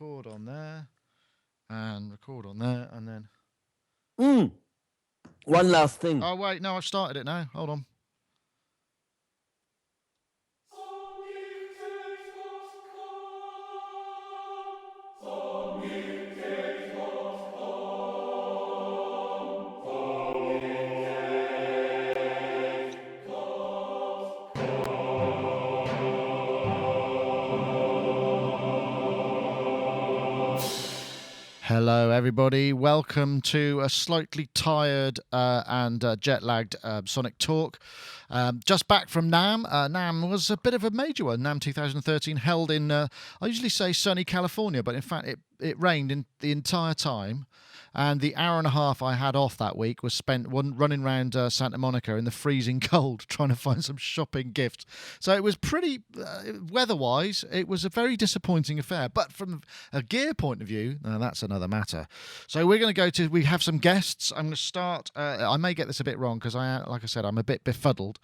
record on there, and record on there, and then... One last thing. Oh, wait, no, I've started it now. Hold on. Hello, everybody. Welcome to a slightly tired and jet-lagged Sonic Talk. Just back from NAMM. NAMM was a bit of a major one. NAMM 2013 held in, I usually say sunny California, but in fact it rained in the entire time. And the hour and a half I had off that week was spent running around Santa Monica in the freezing cold trying to find some shopping gifts. So it was pretty, weather-wise, it was a very disappointing affair. But from a gear point of view, that's another matter. So we're going to we have some guests. I'm going to start, I may get this a bit wrong because, like I said, I'm a bit befuddled.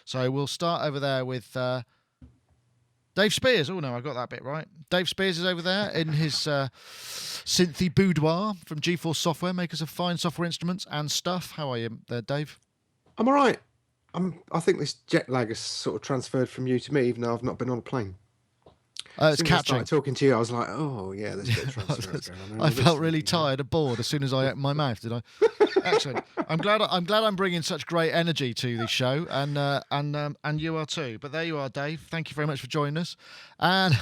So we'll start over there with... Dave Spears. Oh, no, I got that bit right. Dave Spears is over there in his synthy boudoir from GeForce Software, makers of fine software instruments and stuff. How are you there, Dave? I'm all right. I think this jet lag has sort of transferred from you to me, even though I've not been on a plane. It's catching. I started talking to you, I was like, oh, yeah, there's a bit of transfer going on. I felt really tired and bored as soon as I opened my mouth, did I? Excellent. I'm glad I'm bringing such great energy to the show, and you are too. But there you are, Dave. Thank you very much for joining us. And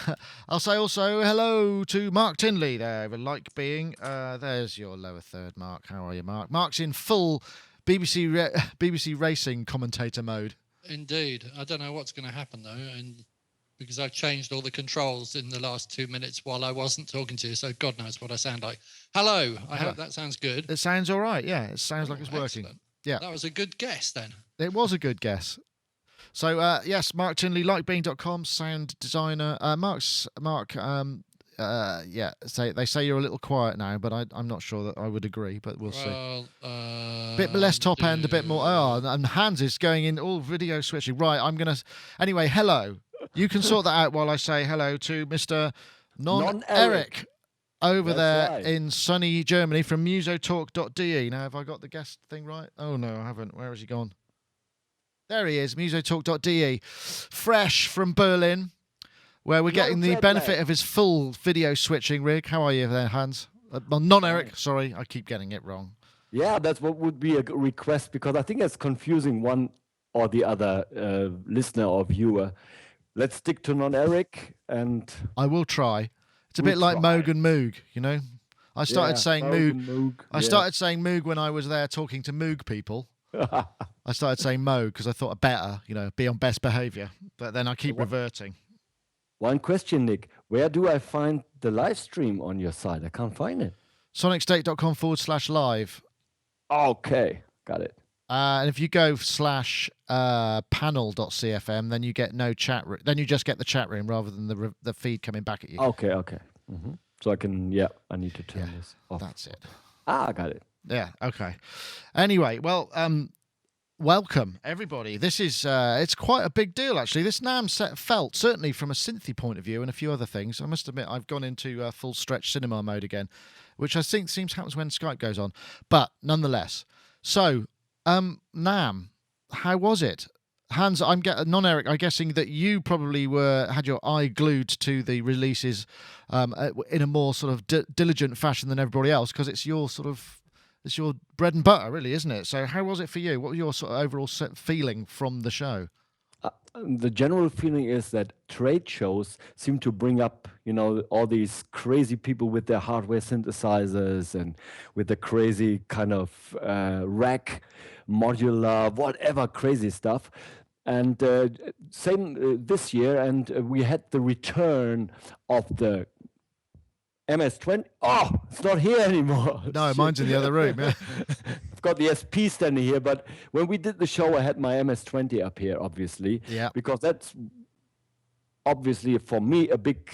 I'll say also hello to Mark Tinley there, the like being. There's your lower third, Mark. How are you, Mark? Mark's in full BBC racing commentator mode. Indeed. I don't know what's going to happen, though, because I've changed all the controls in the last 2 minutes while I wasn't talking to you, so God knows what I sound like. Hello. I hope that sounds good. It sounds all right, yeah. It sounds like it's working. Excellent. Yeah. That was a good guess, then. It was a good guess. So, yes, Mark Tinley, likebeing.com, sound designer. They say you're a little quiet now, but I'm not sure that I would agree, but we'll see. A bit less top end, a bit more... Oh, and Hans is going in all video switching. Right, I'm going to... Anyway, hello. You can sort that out while I say hello to Mr. Non-Eric over there in sunny Germany from musotalk.de. Now, have I got the guest thing right? Oh, no, I haven't. Where has he gone? There he is, musotalk.de. Fresh from Berlin, where we're getting the benefit of his full video switching rig. How are you there, Hans? Non-Eric, sorry, I keep getting it wrong. Yeah, that's what would be a request, because I think it's confusing one or the other listener or viewer. Let's stick to Non-Eric, and I will try. It's a bit like Moog and Moog, you know. I started saying Moog. I started saying Moog when I was there talking to Moog people. I started saying Moog because I thought I better, be on best behavior. But then I keep reverting. One question, Nick. Where do I find the live stream on your site? I can't find it. sonicstate.com/live. Okay, got it. And if you go /panel.cfm, then you get no chat room. Then you just get the chat room rather than the feed coming back at you. Okay. Mm-hmm. So I need to turn this off. That's it. I got it. Yeah, okay. Anyway, well, welcome, everybody. This is, it's quite a big deal, actually. This NAMM set felt, certainly from a synthy point of view and a few other things. I must admit, I've gone into full stretch cinema mode again, which I think seems happens when Skype goes on. But nonetheless, so... NAMM, how was it? Hans, Non-Eric, I'm guessing that you probably had your eye glued to the releases in a more sort of diligent fashion than everybody else, because it's your bread and butter, really, isn't it? So how was it for you? What was your sort of overall feeling from the show? The general feeling is that trade shows seem to bring up, all these crazy people with their hardware synthesizers and with the crazy kind of rack, modular, whatever crazy stuff. And same this year, and we had the return of the MS20. Oh, it's not here anymore. No, mine's in the other room. Yeah. I've got the SP standing here, but when we did the show, I had my MS20 up here, obviously. Yeah. Because that's obviously for me a big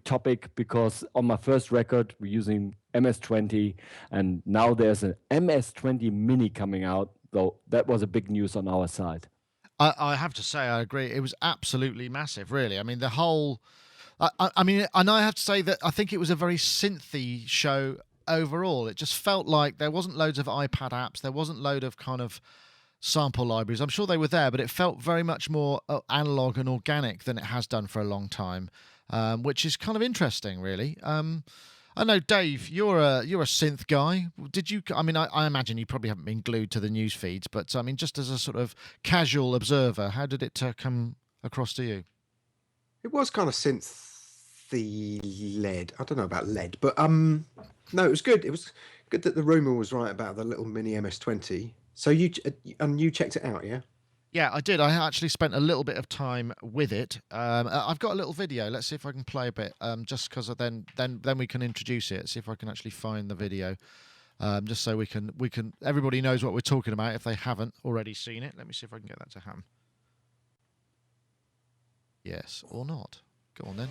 topic, because on my first record we're using MS20, and now there's an MS20 Mini coming out, though that was a big news on our side. I have to say, I agree. It was absolutely massive, really. I mean, the whole I mean, and I have to say that I think it was a very synthy show overall. It just felt like there wasn't loads of iPad apps. There wasn't load of kind of sample libraries. I'm sure they were there, but it felt very much more analog and organic than it has done for a long time, which is kind of interesting, really. I know, Dave, you're a synth guy. Did you? I mean, I imagine you probably haven't been glued to the news feeds, but I mean, just as a sort of casual observer, how did it come across to you? It was kind of synthy led. I don't know about lead, but no, it was good. It was good that the rumor was right about the little mini MS20. So you checked it out, yeah? Yeah, I did. I actually spent a little bit of time with it. I've got a little video. Let's see if I can play a bit, just because then we can introduce it. See if I can actually find the video, just so we can everybody knows what we're talking about if they haven't already seen it. Let me see if I can get that to happen. Yes or not? Go on then.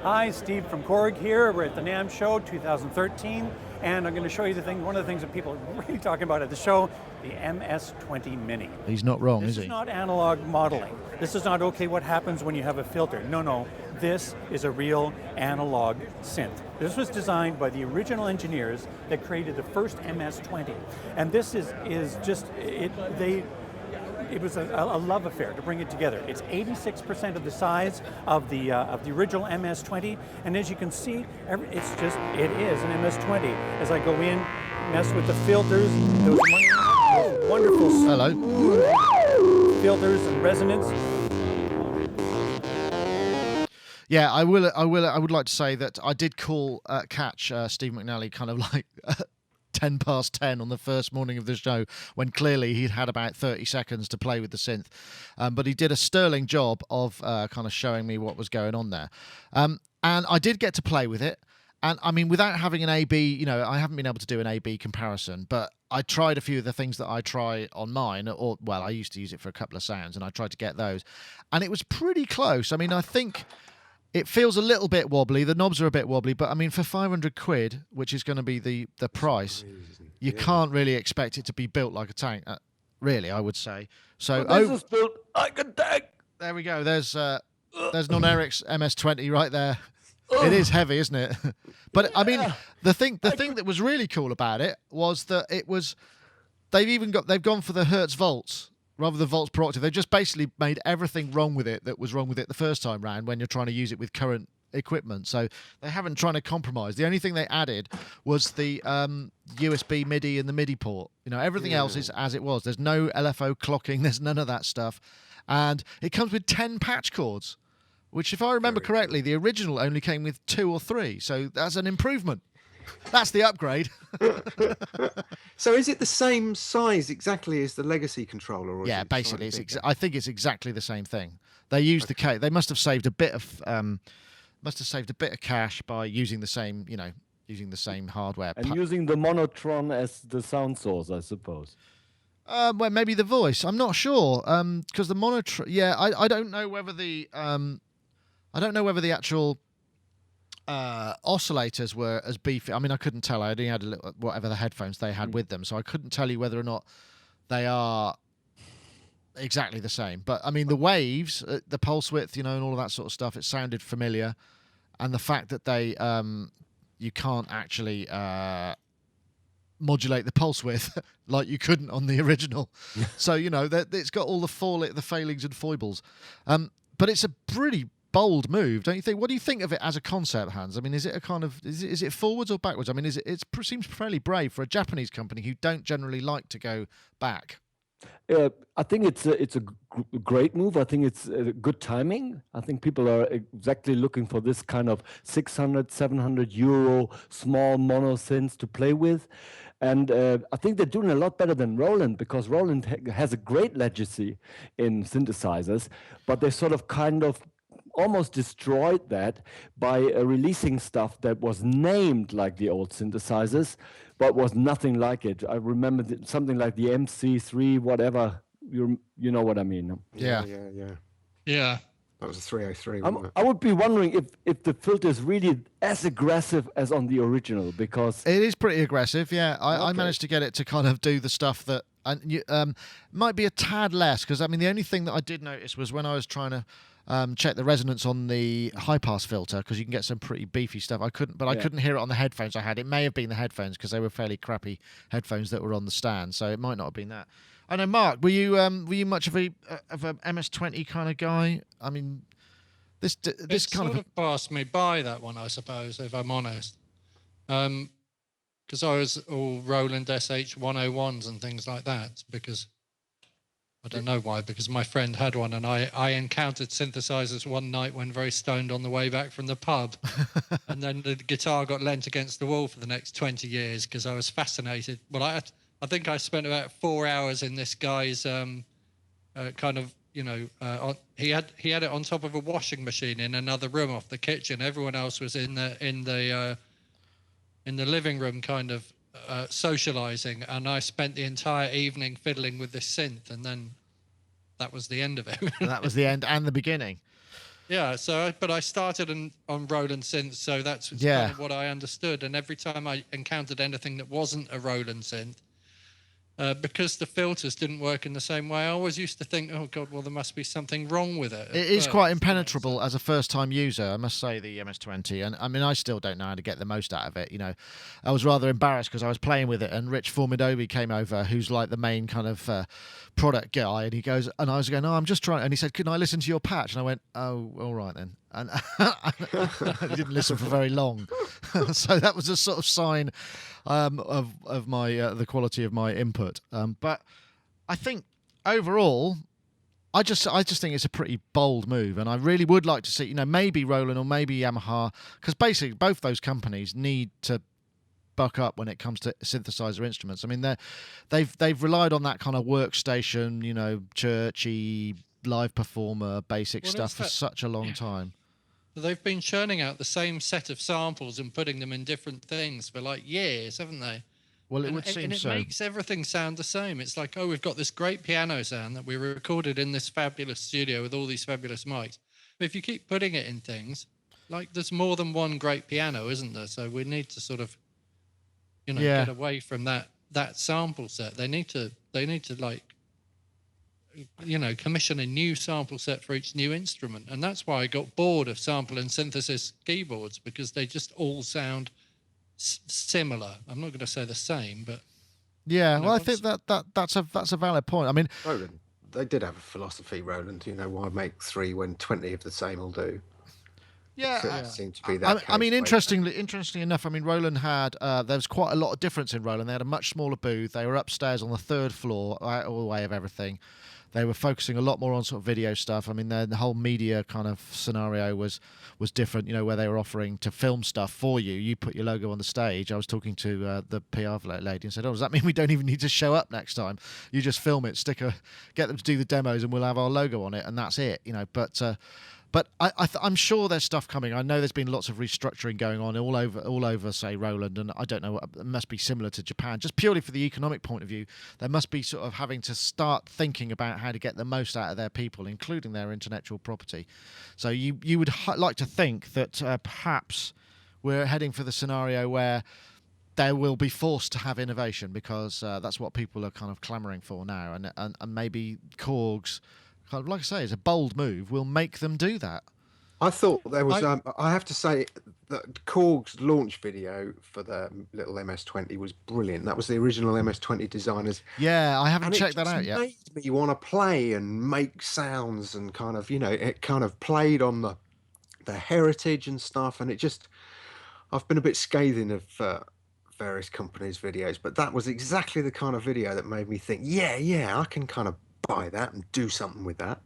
Hi, Steve from Korg here. We're at the NAMM show 2013, and I'm going to show you one of the things that people are really talking about at the show, the MS20 Mini. He's not wrong, is he? This is not analog modeling. This is not, okay, what happens when you have a filter. No. This is a real analog synth. This was designed by the original engineers that created the first MS20. And this is just, it was a love affair to bring it together. It's 86% of the size of the original MS20, and as you can see, it is an MS20. As I go in, mess with the filters, those wonderful filters and resonance. Yeah, I would like to say that I did catch Steve McNally kind of like 10 past 10 on the first morning of the show, when clearly he'd had about 30 seconds to play with the synth. But he did a sterling job of kind of showing me what was going on there. And I did get to play with it. And I mean, without having an A/B, I haven't been able to do an A/B comparison, but I tried a few of the things that I try on mine, I used to use it for a couple of sounds, and I tried to get those. And it was pretty close. I mean, I think it feels a little bit wobbly. The knobs are a bit wobbly, but I mean, for 500 quid, which is going to be the price, you can't really expect it to be built like a tank. Really, I would say. So this is built like a tank. There we go. There's Non-Eric's MS20 right there. It is heavy, isn't it? But I mean, the thing that was really cool about it was that they've gone for the Hertz volts rather than volts per octave. They've just basically made everything wrong with it that was wrong with it the first time round when you're trying to use it with current equipment. So they haven't tried to compromise. The only thing they added was the USB MIDI and the MIDI port. Everything else is as it was. There's no LFO clocking. There's none of that stuff. And it comes with 10 patch cords, which, if I remember correctly, the original only came with 2 or 3. So that's an improvement. That's the upgrade. So is it the same size exactly as the legacy controller? Or yeah, basically, I think it's exactly the same thing. They used they must have saved a bit of cash by using the same, using the same hardware and using the monotron as the sound source, I suppose. Well, maybe the voice. I'm not sure, because the monotron. Yeah, I don't know whether the actual oscillators were as beefy. I mean, I couldn't tell. I only had whatever the headphones they had with them, so I couldn't tell you whether or not they are exactly the same. But I mean, the waves, the pulse width, and all of that sort of stuff, it sounded familiar. And the fact that they you can't actually modulate the pulse width like you couldn't on the original. So it's got all the failings and foibles. But it's a pretty bold move, don't you think? What do you think of it as a concept, Hans? I mean, is it a kind of is it forwards or backwards? I mean, it seems fairly brave for a Japanese company who don't generally like to go back. I think it's a great move. I think it's good timing. I think people are exactly looking for this kind of 600, 700 euro small mono synths to play with. And I think they're doing a lot better than Roland, because Roland has a great legacy in synthesizers, but they sort of kind of almost destroyed that by releasing stuff that was named like the old synthesizers, but was nothing like it. I remember something like the MC3, whatever. You know what I mean? Yeah. That was a 303. I would be wondering if the filter is really as aggressive as on the original, because it is pretty aggressive. Yeah, I managed to get it to kind of do the stuff that and you might be a tad less, because I mean the only thing that I did notice was when I was trying to check the resonance on the high pass filter, because you can get some pretty beefy stuff. I couldn't hear it on the headphones I had. It may have been the headphones, because they were fairly crappy headphones that were on the stand, so it might not have been that. I know, Mark, were you much of a MS20 kind of guy? I mean, this kind of passed me by, that one, I suppose, if I'm honest. Because I was all Roland SH101s and things like that, because I don't know why, because my friend had one, and I encountered synthesizers one night when very stoned on the way back from the pub. And then the guitar got leant against the wall for the next 20 years because I was fascinated. Well, I think I spent about 4 hours in this guy's kind of, he had it on top of a washing machine in another room off the kitchen. Everyone else was in the living room, kind of socializing, and I spent the entire evening fiddling with this synth, and then that was the end of it. That was the end and the beginning. Yeah, but I started on Roland synths, so that's kind of what I understood. And every time I encountered anything that wasn't a Roland synth, because the filters didn't work in the same way, I always used to think, oh God, well, there must be something wrong with it. It is quite impenetrable as a first-time user, I must say, the MS20. And I mean, I still don't know how to get the most out of it. I was rather embarrassed because I was playing with it, and Rich Formidobi came over, who's like the main kind of product guy, and he goes, and I was going, I'm just trying, and he said, can I listen to your patch? And I went, oh, all right then. And I didn't listen for very long. So that was a sort of sign of my the quality of my input. But I think overall, I just think it's a pretty bold move, and I really would like to see, maybe Roland or maybe Yamaha, because basically both those companies need to buck up when it comes to synthesizer instruments. I mean, they've relied on that kind of workstation, churchy live performer basic stuff for such a long time. They've been churning out the same set of samples and putting them in different things for like years, haven't they? Well, it would seem so. And it makes everything sound the same. It's like, oh, we've got this great piano sound that we recorded in this fabulous studio with all these fabulous mics. But if you keep putting it in things, like there's more than one great piano, isn't there? So we need to sort of, get away from that sample set. They need to like, commission a new sample set for each new instrument. And that's why I got bored of sample and synthesis keyboards, because they just all sound similar. I'm not going to say the same, but I think that's a valid point. I mean, Roland, they did have a philosophy, Roland. Why make 3 when 20 of the same will do? Yeah, it seemed to be that. I mean, interestingly enough, I mean, Roland had there was quite a lot of difference in Roland. They had a much smaller booth. They were upstairs on the 3rd floor, all the way of everything. They were focusing a lot more on sort of video stuff. I mean, the whole media kind of scenario was different, where they were offering to film stuff for you. You put your logo on the stage. I was talking to the PR lady and said, oh, does that mean we don't even need to show up next time? You just film it, get them to do the demos, and we'll have our logo on it, and that's it, But I'm sure there's stuff coming. I know there's been lots of restructuring going on all over, say, Roland, and I don't know, it must be similar to Japan. Just purely for the economic point of view, they must be sort of having to start thinking about how to get the most out of their people, including their intellectual property. So you would like to think that perhaps we're heading for the scenario where they will be forced to have innovation, because that's what people are kind of clamouring for now, and maybe Korg's, like I say, it's a bold move, will make them do that. I thought there was, I have to say that Korg's launch video for the little MS20 was brilliant. That was the original MS20 designers. Yeah, I haven't checked that out yet. It made me want to play and make sounds, and kind of, it kind of played on the heritage and stuff. And I've been a bit scathing of various companies' videos, but that was exactly the kind of video that made me think, yeah, I can kind of buy that and do something with that.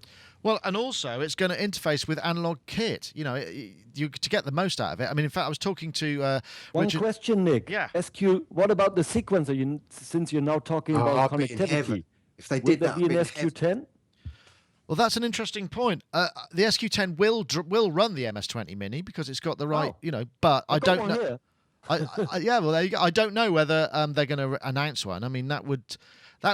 Well, and also it's going to interface with analog kit, to get the most out of it. I mean, in fact, I was talking to one Richard. Question, Nick. Yeah. SQ, what about the sequencer? Since you're now talking about connectivity, if they did that, be an SQ10? Well, that's an interesting point. The SQ10 will run the MS20 Mini, because it's got the right, but I don't know. Well, there you go. I don't know whether they're going to announce one. I mean, that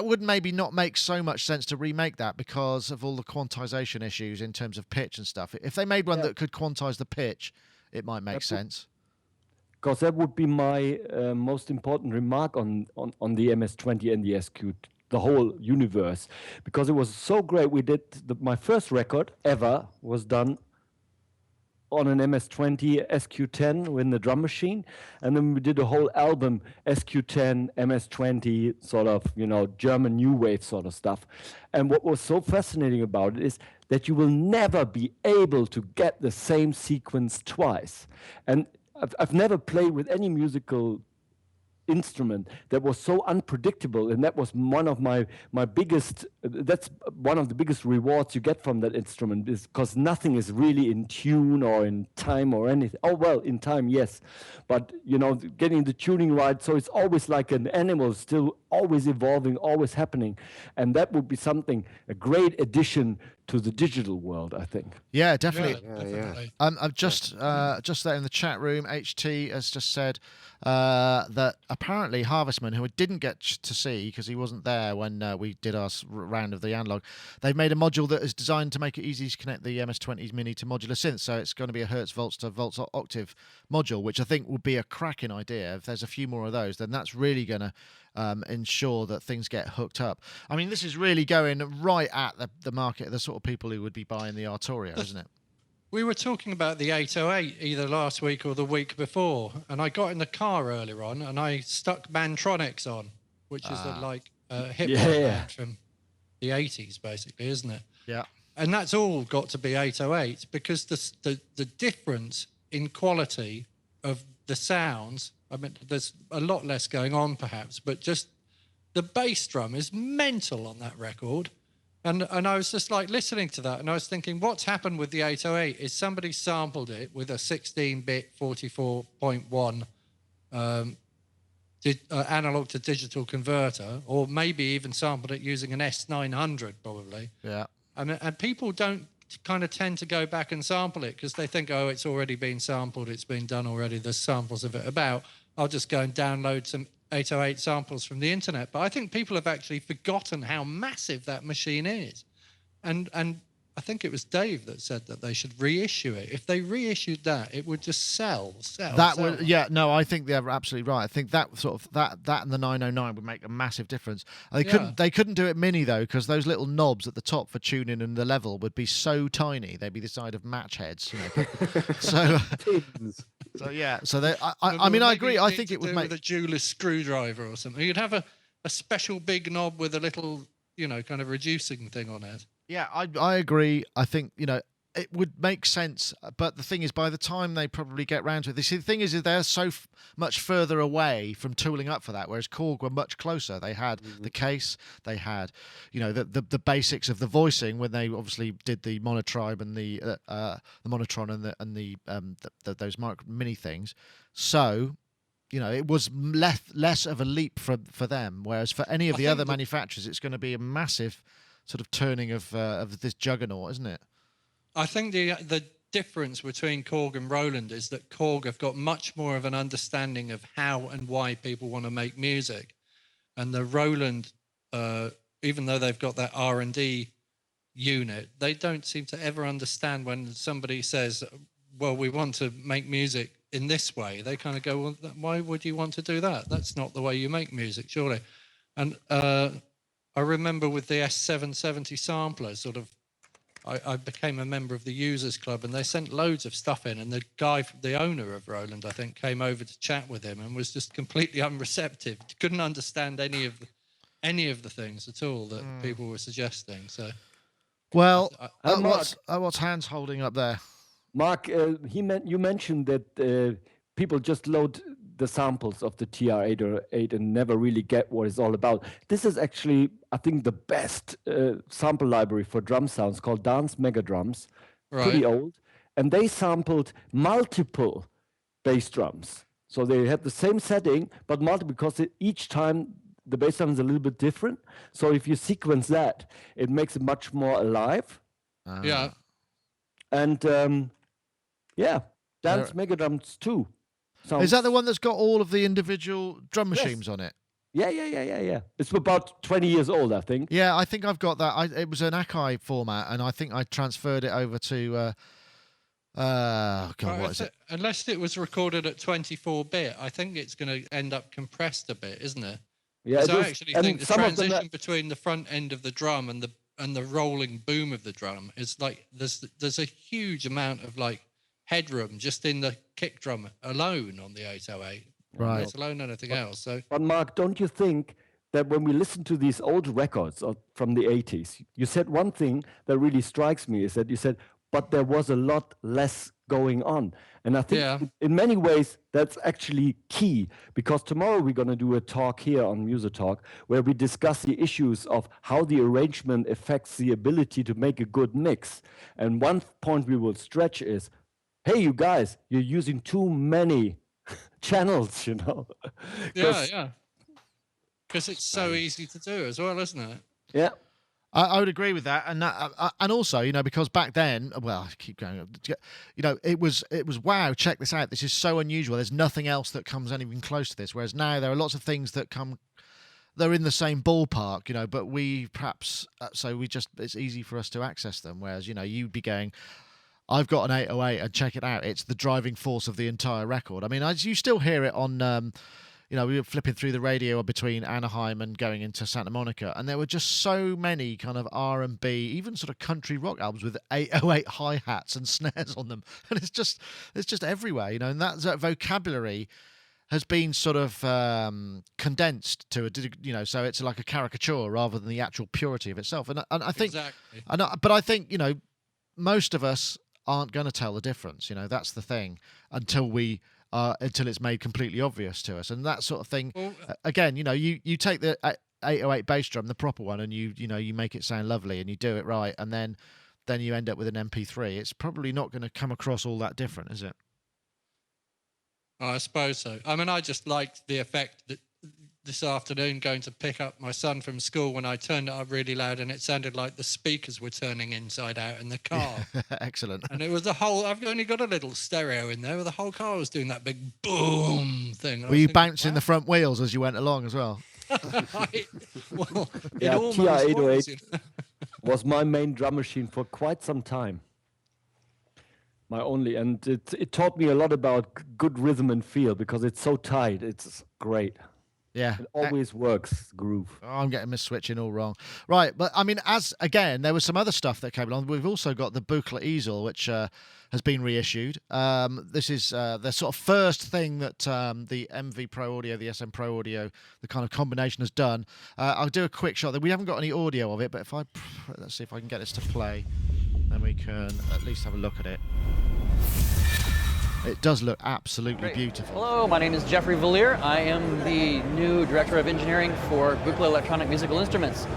would maybe not make so much sense to remake that, because of all the quantization issues in terms of pitch and stuff. If they made one that could quantize the pitch, it might make sense. Because that would be my most important remark on the MS20 and the the whole universe, because it was so great. We did my first record ever was done on an MS20 SQ10 with the drum machine, and then we did a whole album SQ10 MS20, sort of, you know, German new wave sort of stuff. And what was so fascinating about it is that you will never be able to get the same sequence twice. And I've never played with any musical instrument that was so unpredictable, and that was one of my biggest, that's one of the biggest rewards you get from that instrument, is because nothing is really in tune or in time or anything. Oh well, in time, yes, but you know, getting the tuning right, so it's always like an animal, still always evolving, always happening. And that would be something, a great addition to the digital world, I think. Yeah, definitely. Yeah, definitely. I've just there in the chat room, HT has just said that apparently Harvestman, who I didn't get to see because he wasn't there when we did our round of the analog, they've made a module that is designed to make it easy to connect the MS20 Mini to modular synth. So it's going to be a Hertz volts to volts octave module, which I think would be a cracking idea. If there's a few more of those, then that's really going to ensure that things get hooked up. I mean, this is really going right at the market, the sort of people who would be buying the Arturia, isn't it? We were talking about the 808 either last week or the week before, and I got in the car earlier on and I stuck Mantronics on, which is a hip hop band from the 80s, basically, isn't it? Yeah. And that's all got to be 808 because the difference in quality of the sounds, I mean, there's a lot less going on perhaps, but just the bass drum is mental on that record. And I was just like listening to that and I was thinking, what's happened with the 808 is somebody sampled it with a 16-bit 44.1 analog to digital converter, or maybe even sampled it using an S900 probably. Yeah. And people don't kind of tend to go back and sample it because they think, oh, it's already been sampled, it's been done already, there's samples of it about. I'll just go and download some 808 samples from the internet. But I think people have actually forgotten how massive that machine is. And I think it was Dave that said that they should reissue it. If they reissued that, it would just sell. Would, yeah, no, I think they're absolutely right. I think that sort of that and the 909 would make a massive difference. They couldn't do it mini though, because those little knobs at the top for tuning and the level would be so tiny. They'd be the side of match heads, you know. So yeah, so they. I mean, I agree. I think it would make with a jeweler's screwdriver or something. You'd have a special big knob with a little, you know, kind of reducing thing on it. Yeah, I agree. I think, you know, it would make sense. But the thing is, by the time they probably get round to it, the thing is they're so much further away from tooling up for that, whereas Korg were much closer. They had the case, they had, you know, the basics of the voicing when they obviously did the monotribe and the monotron and those mini things. So, you know, it was less of a leap for them, whereas for any of the other manufacturers, it's going to be a massive sort of turning of this juggernaut, isn't it? I think the difference between Korg and Roland is that Korg have got much more of an understanding of how and why people want to make music, and the Roland, even though they've got that R&D unit, they don't seem to ever understand when somebody says, "Well, we want to make music in this way." They kind of go, "Well, why would you want to do that? That's not the way you make music, surely." And I remember with the S770 sampler, sort of, I became a member of the users club, and they sent loads of stuff in, and the guy, the owner of Roland, I think, came over to chat with him and was just completely unreceptive. Couldn't understand any of the things at all that people were suggesting. So, well, what's Hans holding up there? Mark, you mentioned that people just load the samples of the TR-808 and never really get what it's all about. This is actually, I think, the best sample library for drum sounds called Dance Mega Drums. Right. Pretty old. And they sampled multiple bass drums. So they had the same setting, but multiple, because each time the bass drum is a little bit different. So if you sequence that, it makes it much more alive. Yeah. And Dance Mega Drums 2. Is that the one that's got all of the individual drum machines on it? Yeah. It's about 20 years old, I think. Yeah, I think I've got that. It was an Akai format, and I think I transferred it over to... what is it? Unless it was recorded at 24-bit, I think it's going to end up compressed a bit, isn't it? Yeah, So it I was, actually and think the some of them transition between the front end of the drum and the rolling boom of the drum is like there's a huge amount of like headroom just in the kick drum alone on the 808, Right. let alone anything else. So But Mark, don't you think that when we listen to these old records from the 80s, you said one thing that really strikes me is that you said, but there was a lot less going on. And I think Yeah. in many ways, that's actually key, because tomorrow we're going to do a talk here on Music Talk where we discuss the issues of how the arrangement affects the ability to make a good mix. And one point we will stretch is, hey, you guys, you're using too many channels, you know? yeah. Because it's so easy to do as well, isn't it? Yeah. I would agree with that, and also, you know, because back then, well, I keep going, you know, it was wow, check this out, this is so unusual. There's nothing else that comes anything close to this. Whereas now there are lots of things that they're in the same ballpark, you know, but we perhaps it's easy for us to access them. Whereas, you know, you'd be going, I've got an 808 and check it out, it's the driving force of the entire record. I mean, you still hear it on. You know, we were flipping through the radio between Anaheim and going into Santa Monica, and there were just so many kind of R&B, even sort of country rock albums with 808 hi-hats and snares on them, and it's just everywhere, you know. And that vocabulary has been sort of condensed to you know, so it's like a caricature rather than the actual purity of itself. And I think, exactly. but I think, you know, most of us aren't going to tell the difference. You know, that's the thing until it's made completely obvious to us, and that sort of thing. Well, Again, you know, you take the 808 bass drum, the proper one, and you make it sound lovely, and you do it right, and then you end up with an MP3. It's probably not going to come across all that different, is it? I suppose so. I mean, I just liked the effect that this afternoon going to pick up my son from school when I turned it up really loud and it sounded like the speakers were turning inside out in the car. Excellent. And it was I've only got a little stereo in there, the whole car was doing that big boom thing. Were you bouncing the front wheels as you went along as well? Well, Yeah, it almost TR-808 was, you know? was my main drum machine for quite some time. My only, and it taught me a lot about good rhythm and feel, because it's so tight. It's great. Yeah. It always works, groove. Oh, I'm getting my switching all wrong. Right, but I mean, again, there was some other stuff that came along. We've also got the Buchla Easel, which has been reissued. This is the sort of first thing that the MV Pro Audio, the SM Pro Audio, the kind of combination has done. I'll do a quick shot. We haven't got any audio of it, but let's see if I can get this to play, then we can at least have a look at it. It does look absolutely beautiful. Hello, my name is Jeffrey Valier. I am the new Director of Engineering for Buchla Electronic Musical Instruments.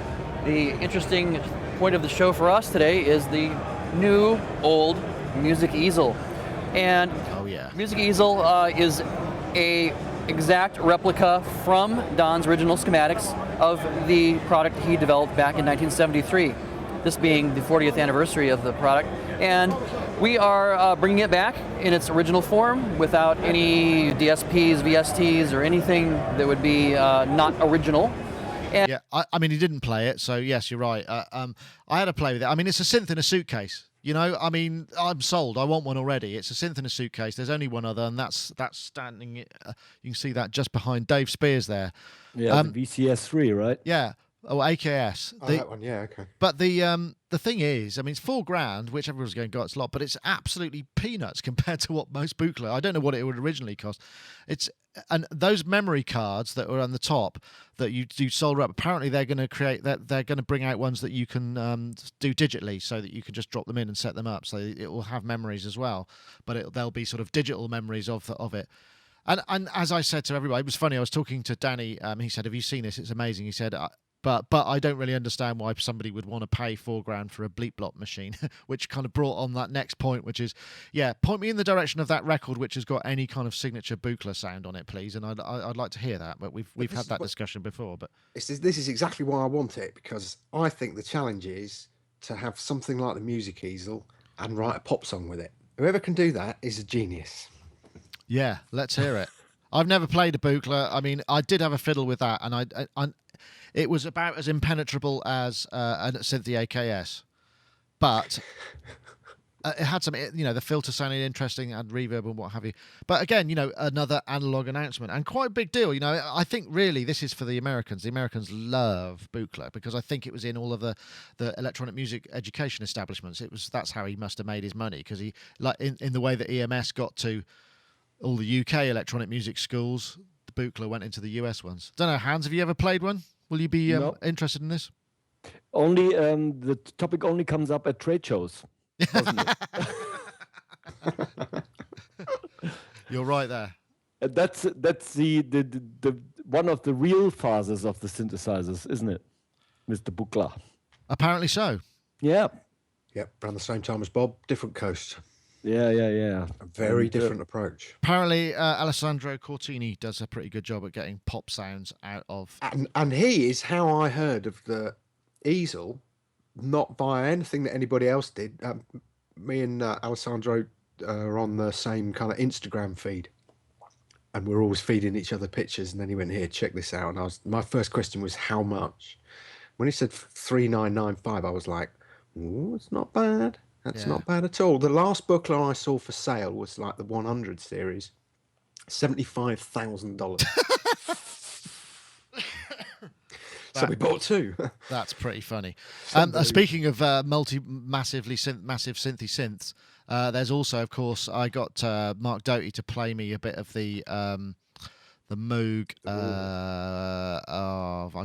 The interesting point of the show for us today is the new, old Music Easel. And Oh yeah. Music Easel is a exact replica from Don's original schematics of the product he developed back in 1973. This being the 40th anniversary of the product. And we are bringing it back in its original form without any DSPs, VSTs, or anything that would be not original. And Yeah, I mean, he didn't play it, so yes, you're right. I had a play with it. I mean, it's a synth in a suitcase. You know, I mean, I'm sold. I want one already. It's a synth in a suitcase. There's only one other, and that's standing. You can see that just behind Dave Spears there. Yeah, the VCS3, right? Yeah. Oh, AKS. Oh, that one, yeah, okay. But the thing is, I mean, it's $4,000, which everyone's going, God, it's a lot, but it's absolutely peanuts compared to what most Buchla. I don't know what it would originally cost. And those memory cards that were on the top that you solder up, apparently they're going to create that. They're going to bring out ones that you can do digitally, so that you can just drop them in and set them up. So it will have memories as well, but they'll be sort of digital memories of it. And as I said to everybody, it was funny. I was talking to Danny. He said, "Have you seen this? It's amazing." He said. But I don't really understand why somebody would want to pay $4,000 for a bleep block machine, which kind of brought on that next point, which is, yeah, point me in the direction of that record which has got any kind of signature Buchla sound on it, please. And I'd like to hear that. But we've had that discussion before. But this is exactly why I want it, because I think the challenge is to have something like the Music Easel and write a pop song with it. Whoever can do that is a genius. yeah, let's hear it. I've never played a Buchla. I mean, I did have a fiddle with that, and I it was about as impenetrable as a Synthia AKS. But it had some, the filter sounded interesting and reverb and what have you. But again, another analog announcement and quite a big deal. I think really this is for the Americans. The Americans love Buchla because I think it was in all of the electronic music education establishments. That's how he must have made his money, because he, like in the way that EMS got to all the UK electronic music schools, the Buchla went into the US ones. Don't know, Hans, have you ever played one? Will you be interested in this? Only the topic only comes up at trade shows. You're right there. That's the one of the real fathers of the synthesizers, isn't it, Mr. Buchla? Apparently so. Yeah. Yep, around the same time as Bob, different coast. Yeah. A very different approach. Apparently, Alessandro Cortini does a pretty good job at getting pop sounds out of. And he is how I heard of the Easel, not via anything that anybody else did. Me and Alessandro are on the same kind of Instagram feed, and we're always feeding each other pictures. And then he went, "Here, check this out." And my first question was, "How much?" When he said 3,995, I was like, "Ooh, it's not bad. That's not bad at all." The last Buchla I saw for sale was like the 100 series, $75,000. So we bought two. That's pretty funny. Speaking of massive synthy synths, there's also, of course, I got Mark Doty to play me a bit of the Moog. I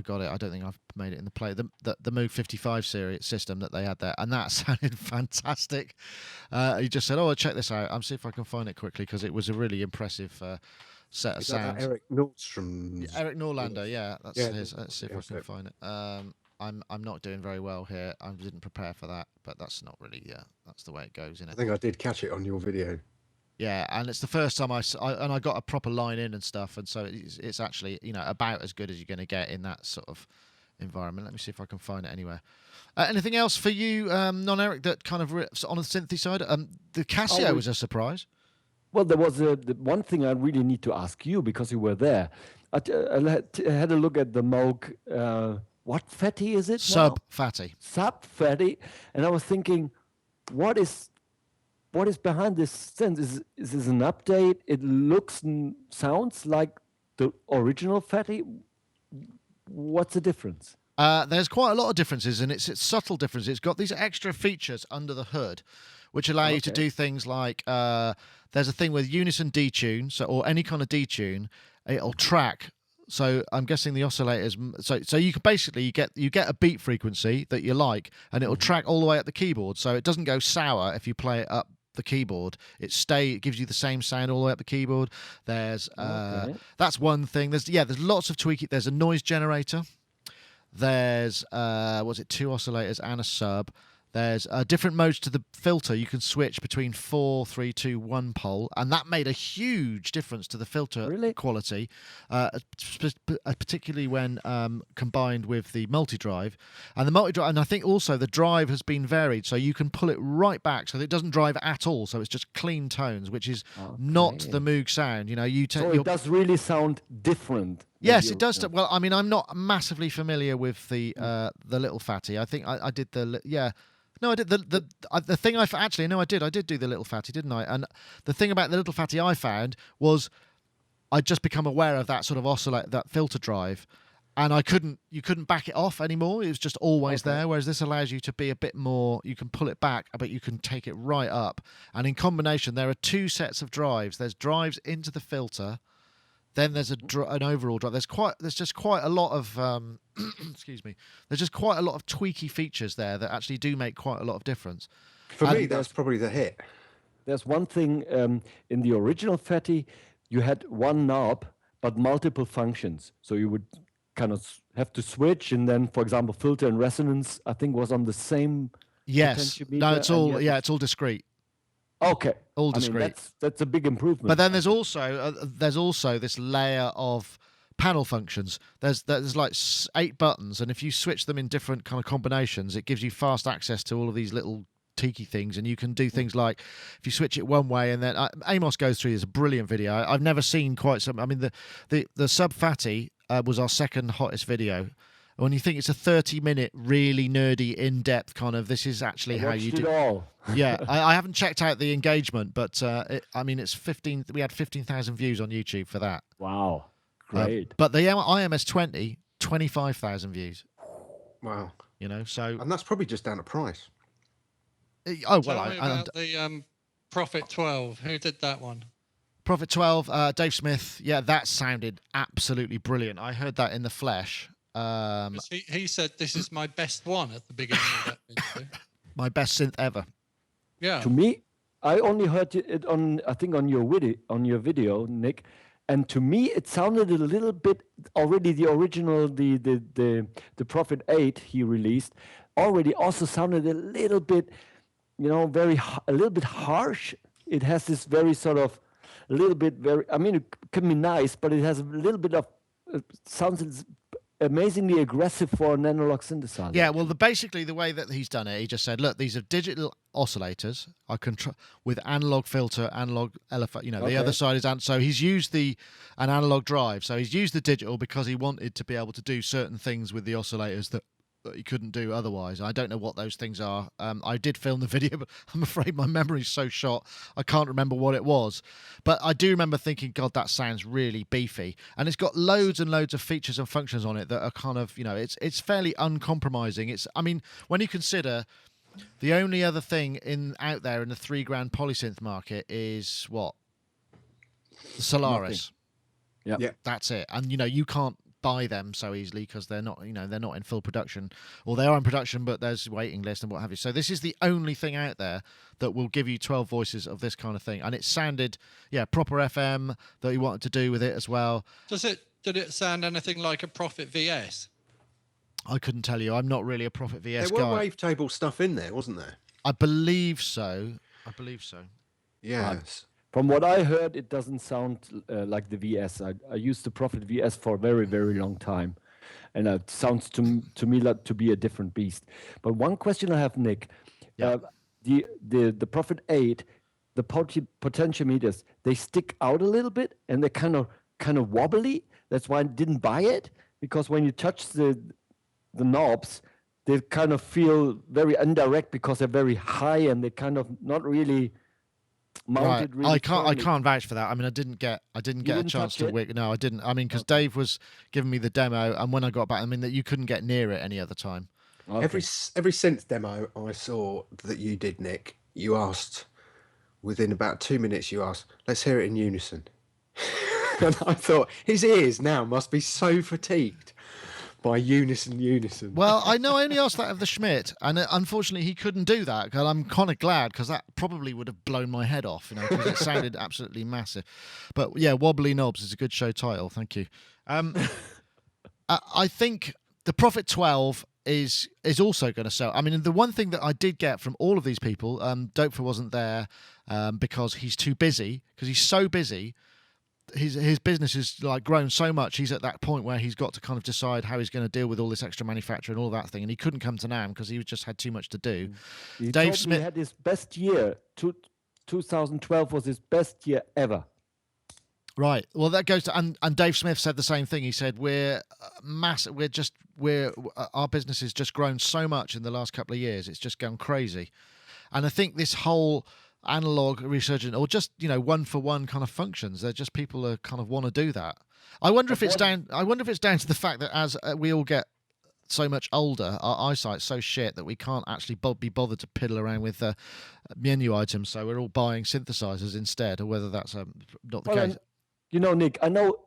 got it. I don't think I've made it in the play. The Moog 55 series system that they had there, and that sounded fantastic. He just said, "Oh, check this out. I'm see if I can find it quickly," because it was a really impressive set of sounds. Eric Nordstrom. Eric Norlander, yeah, that's his. Let's see if I can find it. I'm not doing very well here. I didn't prepare for that, but that's not really. That's the way it goes, isn't it? I think I did catch it on your video. Yeah, and it's the first time I got a proper line in and stuff, and so it's actually about as good as you're going to get in that sort of environment. Let me see if I can find it anywhere. Anything else for you, non-Eric, that kind of on the synthy side? The Casio was a surprise. Well, there was the one thing I really need to ask you, because you were there. I had a look at the Moog. What Phatty is it? Sub Phatty. Sub Phatty, and I was thinking, what is behind this sense? Is this an update? It looks and sounds like the original Phatty. What's the difference? There's quite a lot of differences, and it's subtle differences. It's got these extra features under the hood, which allow you to do things like there's a thing with unison detune, or any kind of detune. It'll track. So I'm guessing the oscillators. So you can basically you get a beat frequency that you like, and it'll track all the way up the keyboard. So it doesn't go sour if you play it up the keyboard. It gives you the same sound all the way up the keyboard. There's that's one thing. There's lots of tweaking. There's a noise generator. There's 2 oscillators and a sub. There's different modes to the filter. You can switch between 4, 3, 2, 1 pole, and that made a huge difference to the filter quality, particularly when combined with the multi-drive. And the multi-drive, and I think also the drive has been varied, so you can pull it right back, so that it doesn't drive at all. So it's just clean tones, which is not the Moog sound. So it does really sound different. Yes, it does. Well, I mean, I'm not massively familiar with the little Phatty. I think I did No, I did the thing. I did do the little Phatty, didn't I? And the thing about the little Phatty I found was I'd just become aware of that sort of oscillate, that filter drive, and you couldn't back it off anymore. It was just always there. Whereas this allows you to be a bit more. You can pull it back, but you can take it right up. And in combination, there are 2 sets of drives. There's drives into the filter. Then there's an overall drive. There's just quite a lot of excuse me. There's just quite a lot of tweaky features there that actually do make quite a lot of difference. For me, that's probably the hit. There's one thing in the original Phatty, you had one knob but multiple functions. So you would kind of have to switch, and then, for example, filter and resonance, I think, was on the same. Yes. No, it's all discrete. Okay. All discrete. That's a big improvement. But then there's also this layer of panel functions. There's like 8 buttons, and if you switch them in different kind of combinations, it gives you fast access to all of these little tiki things, and you can do things like if you switch it one way, and then Amos goes through this brilliant video. I've never seen quite some. I mean, the Sub Phatty was our second hottest video. when you think it's a 30-minute, really nerdy, in-depth kind of, this is actually how you do it all. Yeah, I haven't checked out the engagement, but it's 15. We had 15,000 views on YouTube for that. Wow, great. But the IMS20, 25,000 views. Wow. You know, so and that's probably just down to price. Oh well, Tell me about the Prophet 12. Who did that one? Prophet 12, Dave Smith. Yeah, that sounded absolutely brilliant. I heard that in the flesh. He said this is my best one at the beginning of that video. My best synth ever. Yeah. To me, I only heard it on, I think, on your video, Nick, and to me it sounded a little bit already. The original, the Prophet 8 he released, already also sounded a little bit, you know, a little bit harsh. It has this very sort of, a little bit very. I mean, it can be nice, but it has a little bit of sounds amazingly aggressive for an analog synthesizer. Yeah, well, basically the way that he's done it, he just said, look, these are digital oscillators. I control with analog filter, analog elephant. You know, the other side is so he's used an analog drive. So he's used the digital because he wanted to be able to do certain things with the oscillators that he couldn't do otherwise. I don't know what those things are. I did film the video, but I'm afraid my memory's so shot I can't remember what it was. But I do remember thinking, God, that sounds really beefy. And it's got loads and loads of features and functions on it that are kind of, you know, it's fairly uncompromising. I mean, when you consider the only other thing out there in the $3,000 polysynth market is what? The Solaris. Yeah. That's it. And, you know, you can't buy them so easily because they're not in full production, or they are in production but there's waiting list and what have you. So this is the only thing out there that will give you 12 voices of this kind of thing, and it sounded proper FM that he wanted to do with it as well. Did it sound anything like a Prophet VS? I couldn't tell you. I'm not really a Prophet VS guy. There were wavetable stuff in there, wasn't there? I believe so. Yes. From what I heard, it doesn't sound like the VS. I used the Prophet VS for a very, very long time, and it sounds to me like to be a different beast. But one question I have, Nick, the Prophet 8, the potentiometers, they stick out a little bit and they're kind of wobbly. That's why I didn't buy it, because when you touch the knobs, they kind of feel very indirect because they're very high and they kind of not really mounted. Right. Really I can't vouch for that. I mean, I didn't get a chance to wig. No, I didn't. I mean, because Dave was giving me the demo, and when I got back, I mean that you couldn't get near it any other time. Okay. Every synth demo I saw that you did, Nick, you asked within about 2 minutes. You asked, "Let's hear it in unison." And I thought his ears now must be so fatigued by unison. Well, I know I only asked that of the Schmidt, and unfortunately he couldn't do that. Because I'm kind of glad, because that probably would have blown my head off, you know, because it sounded absolutely massive. But yeah, Wobbly Knobs is a good show title. Thank you. I think the Prophet 12 is also going to sell. I mean, the one thing that I did get from all of these people, Dopefer wasn't there because he's too busy, because he's so busy. His business has like grown so much. He's at that point where he's got to kind of decide how he's going to deal with all this extra manufacturing and all that thing. And he couldn't come to NAMM because he just had too much to do. Dave Smith had his best year. 2012 was his best year ever. Right. Well, that goes to and Dave Smith said the same thing. He said we're massive. Our business has just grown so much in the last couple of years. It's just gone crazy. And I think this whole analog resurgent, or just, you know, one for one kind of functions, they're just people who kind of want to do that. I wonder if it's down to the fact that as we all get so much older, our eyesight's so shit that we can't actually be bothered to piddle around with menu items, so we're all buying synthesizers instead, or whether that's not the case. You know, Nick, I know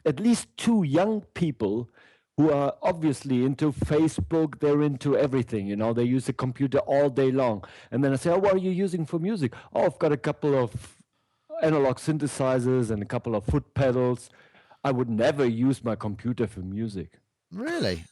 at least 2 young people who are obviously into Facebook, they're into everything, you know, they use the computer all day long. And then I say, what are you using for music? Oh, I've got a couple of analog synthesizers and a couple of foot pedals. I would never use my computer for music. Really?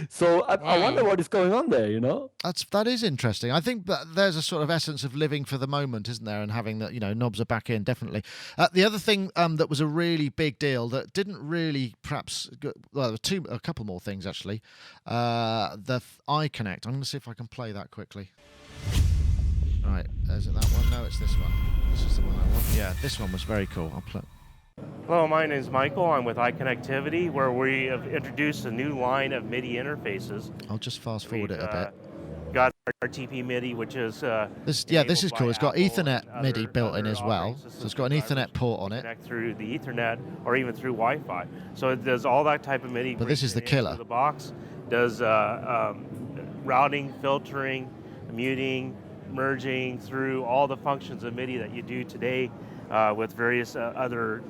So I wonder what is going on there, you know? That is interesting. I think that there's a sort of essence of living for the moment, isn't there? And having that, you know, knobs are back in, definitely. The other thing that was a really big deal that didn't really perhaps, well, there were a couple more things actually. The iConnect. I'm going to see if I can play that quickly. All right, is it that one? No, it's this one. This is the one I want. Yeah, this one was very cool. I'll play. Hello, my name is Michael. I'm with iConnectivity, where we have introduced a new line of MIDI interfaces. I'll just fast forward it a bit. Got our TP MIDI, which is this is cool. It's got Ethernet MIDI built in as well, so it's got an Ethernet port on it. Connect through the Ethernet or even through Wi-Fi. So it does all that type of MIDI. But this is the killer. The box does routing, filtering, muting, merging through all the functions of MIDI that you do today with various other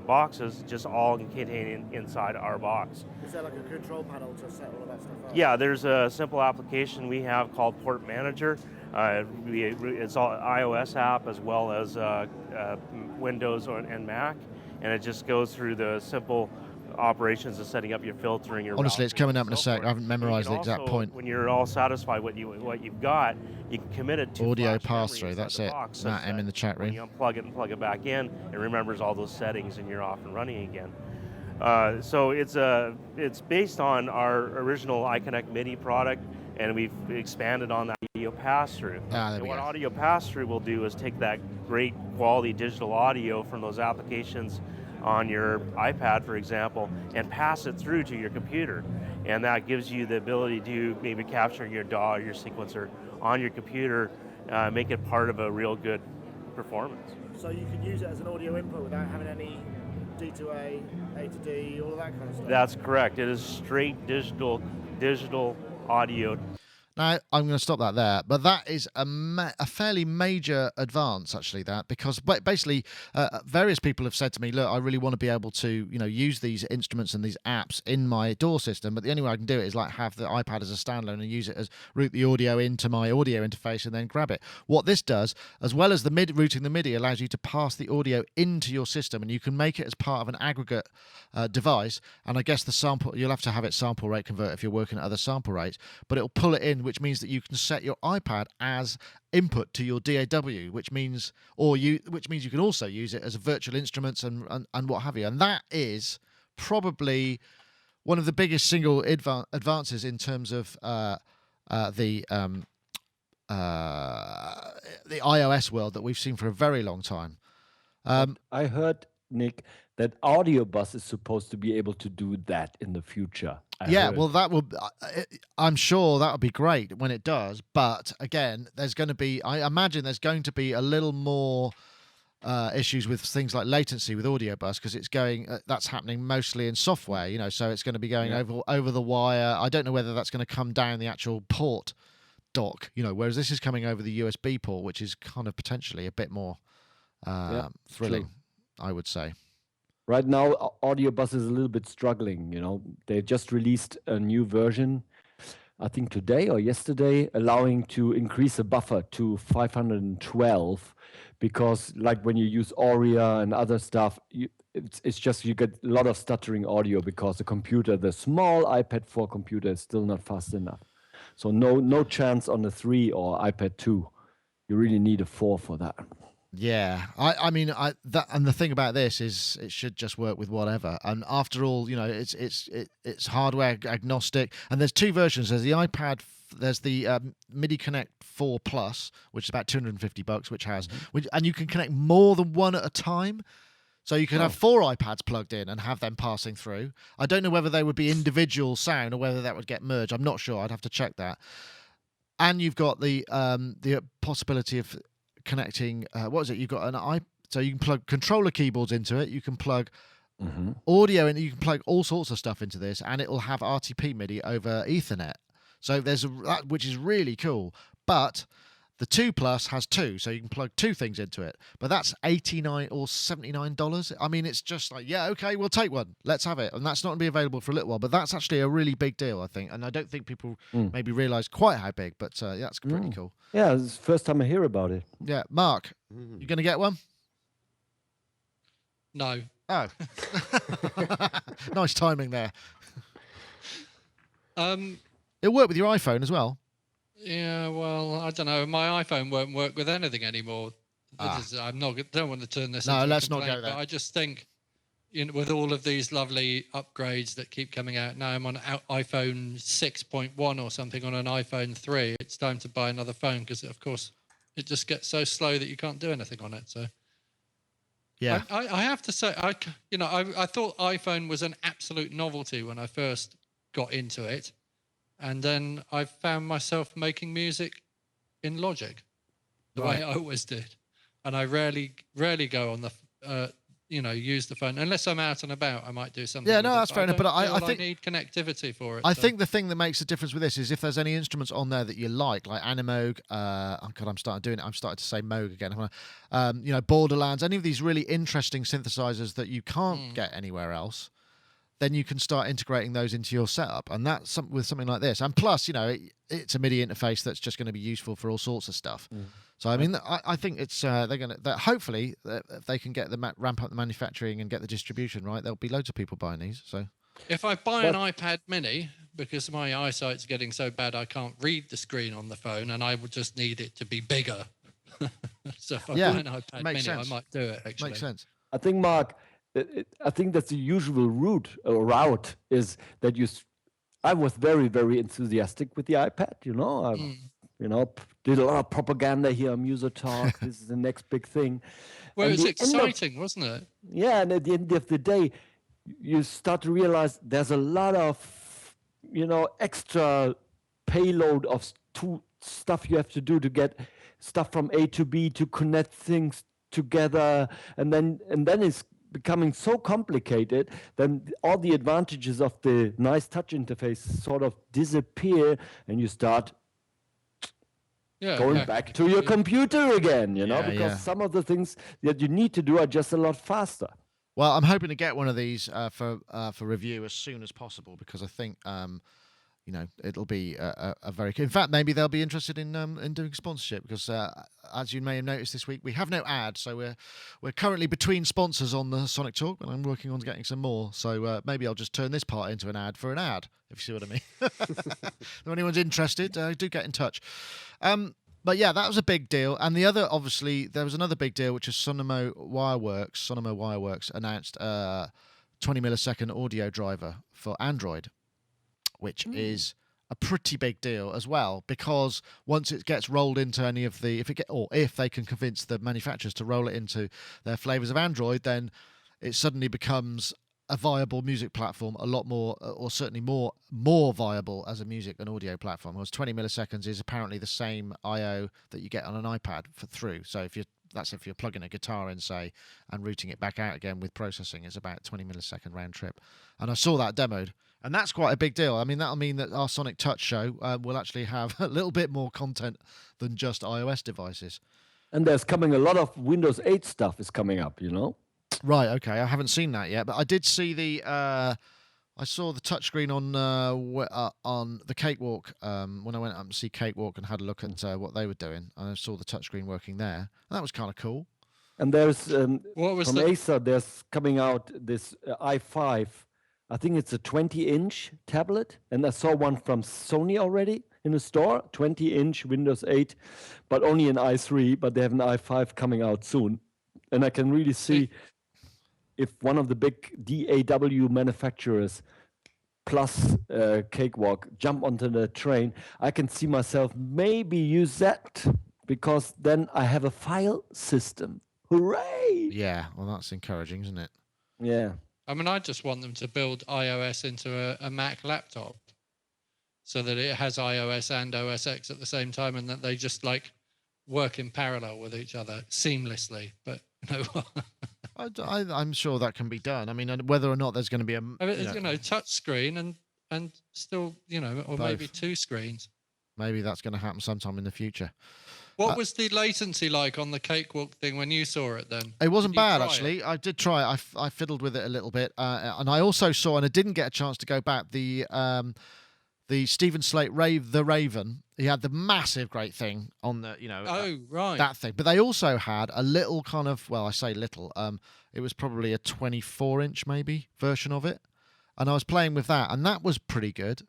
boxes, just all contained inside our box. Is there like a control panel to set all of that stuff up? Yeah, there's a simple application we have called Port Manager. It's all iOS app as well as Windows and Mac, and it just goes through the simple operations of setting up your filtering, your honestly, it's coming up in a so sec. I haven't memorized the exact also, point. When you're all satisfied what you've got, you can commit it to audio flash pass-through. memory That's inside it. the box, Matt such M that in the chat room. when you unplug it and plug it back in, it remembers all those settings and you're off and running again. So it's based on our original iConnect MIDI product, and we've expanded on that audio pass-through. And what audio pass-through will do is take that great quality digital audio from those applications on your iPad, for example, and pass it through to your computer. And that gives you the ability to maybe capture your DAW or your sequencer on your computer, make it part of a real good performance. So you can use it as an audio input without having any D to A, A to D, all of that kind of stuff? That's correct. It is straight digital audio. Now, I'm going to stop that there, but that is a fairly major advance, actually, that, because basically various people have said to me, look, I really want to be able to, use these instruments and these apps in my DAW system, but the only way I can do it is like have the iPad as a standalone and use it as route the audio into my audio interface and then grab it. What this does, as well as the routing the MIDI, allows you to pass the audio into your system, and you can make it as part of an aggregate device, and I guess the sample, you'll have to have it sample rate convert if you're working at other sample rates, but it'll pull it in, which means that you can set your iPad as input to your DAW, which means you can also use it as a virtual instruments and what have you. And that is probably one of the biggest single advances in terms of the iOS world that we've seen for a very long time. I heard, Nick, that Audio Bus is supposed to be able to do that in the future. Well, that will. I'm sure that would be great when it does. But again, I imagine there's going to be a little more issues with things like latency with Audio Bus, because it's going. That's happening mostly in software, so it's going to be going over the wire. I don't know whether that's going to come down the actual port dock, whereas this is coming over the USB port, which is kind of potentially a bit more thrilling, true. I would say. Right now, Audio Bus is a little bit struggling. They just released a new version, I think today or yesterday, allowing to increase the buffer to 512, because like when you use Auria and other stuff, it's just you get a lot of stuttering audio because the small iPad 4 computer is still not fast enough. So no chance on the 3 or iPad 2. You really need a 4 for that. Yeah, and the thing about this is it should just work with whatever. And after all, it's hardware agnostic. And there's two versions. There's the iPad. There's the MIDI Connect 4 Plus, which is about $250, which has, and you can connect more than one at a time. So you can have 4 iPads plugged in and have them passing through. I don't know whether they would be individual sound or whether that would get merged. I'm not sure. I'd have to check that. And you've got the possibility of connecting you've got so you can plug controller keyboards into it, you can plug audio, and you can plug all sorts of stuff into this, and it will have RTP MIDI over Ethernet. So there's that, which is really cool. But the 2 Plus has 2, so you can plug 2 things into it. But that's $89 or $79. I mean, it's just like, yeah, okay, we'll take one. Let's have it. And that's not going to be available for a little while. But that's actually a really big deal, I think. And I don't think people maybe realise quite how big. But that's pretty cool. Yeah, it's the first time I hear about it. Yeah, Mark, you going to get one? No. Oh. Nice timing there. It'll work with your iPhone as well. Yeah, well, I don't know. My iPhone won't work with anything anymore. Don't want to turn this. No, into let's a not complaint, go there. But I just think, with all of these lovely upgrades that keep coming out now, I'm on iPhone 6.1 or something on an iPhone 3. It's time to buy another phone because, of course, it just gets so slow that you can't do anything on it. So. Yeah. I have to say, I thought iPhone was an absolute novelty when I first got into it, and then I found myself making music in Logic, the way I always did, and I rarely go on the use the phone unless I'm out and about. I might do something. Yeah, no, that's fair enough. But I think I need connectivity for it. I think the thing that makes the difference with this is if there's any instruments on there that you like Animoog. Oh God, I'm starting to say Moog again. Borderlands. Any of these really interesting synthesizers that you can't get anywhere else. Then you can start integrating those into your setup, and that's with something like this. And plus, it's a MIDI interface that's just going to be useful for all sorts of stuff. So I mean, I think it's hopefully if they can get ramp up the manufacturing and get the distribution right, there'll be loads of people buying these. So if I buy an iPad Mini, because my eyesight's getting so bad I can't read the screen on the phone, and I would just need it to be bigger. So if I buy an iPad Mini, sense. I might do it. Actually, makes sense. I think, Mark, I think that's the usual route is that I was very, very enthusiastic with the iPad, did a lot of propaganda here on User Talk. This is the next big thing. Well, it was exciting, wasn't it? Yeah, and at the end of the day, you start to realize there's a lot of, extra payload of stuff you have to do to get stuff from A to B to connect things together, and then it's becoming so complicated, then all the advantages of the nice touch interface sort of disappear, and you start going back to your computer again, because some of the things that you need to do are just a lot faster. Well, I'm hoping to get one of these for review as soon as possible, because I think it'll be a very. In fact, maybe they'll be interested in doing sponsorship, because as you may have noticed this week, we have no ad, so we're currently between sponsors on the Sonic Talk, and I'm working on getting some more. So maybe I'll just turn this part into an ad for an ad, if you see what I mean. If anyone's interested, do get in touch. But yeah, that was a big deal. And there was another big deal, which is Sonomo Wireworks announced a 20 millisecond audio driver for Android, which is a pretty big deal as well, because once it gets rolled into any of the, if they can convince the manufacturers to roll it into their flavors of Android, then it suddenly becomes a viable music platform, a lot more, or certainly more viable as a music and audio platform. Whereas 20 milliseconds is apparently the same I/O that you get on an iPad through. So if you're plugging a guitar in, say, and routing it back out again with processing, it's about 20 millisecond round trip. And I saw that demoed, and that's quite a big deal. I mean, that'll mean that our Sonic Touch show will actually have a little bit more content than just iOS devices. And there's coming a lot of Windows 8 stuff is coming up, Right, okay. I haven't seen that yet, but I did see I saw the touchscreen on the Cakewalk when I went up to see Cakewalk and had a look at what they were doing. I saw the touchscreen working there, and that was kind of cool. And there's Acer. There's coming out this i5. I think it's a 20-inch tablet, and I saw one from Sony already in the store, 20-inch Windows 8, but only an i3. But they have an i5 coming out soon, and I can really see if one of the big DAW manufacturers plus Cakewalk jump onto the train, I can see myself maybe use that, because then I have a file system. Hooray! Yeah, well, that's encouraging, isn't it? Yeah. I mean, I just want them to build iOS into a Mac laptop so that it has iOS and OS X at the same time, and that they just work in parallel with each other seamlessly. But I'm sure that can be done. I mean, whether or not there's going to be a touch screen and still or both. Maybe two screens. Maybe that's going to happen sometime in the future. What was the latency like on the Cakewalk thing when you saw it then? It wasn't bad, actually. I did try it. I fiddled with it a little bit. And I also saw, and I didn't get a chance to go back, the Stephen Slate The Raven. He had the massive great thing on the, that thing. But they also had a little kind of, well, I say little, it was probably a 24-inch maybe version of it. And I was playing with that, and that was pretty good.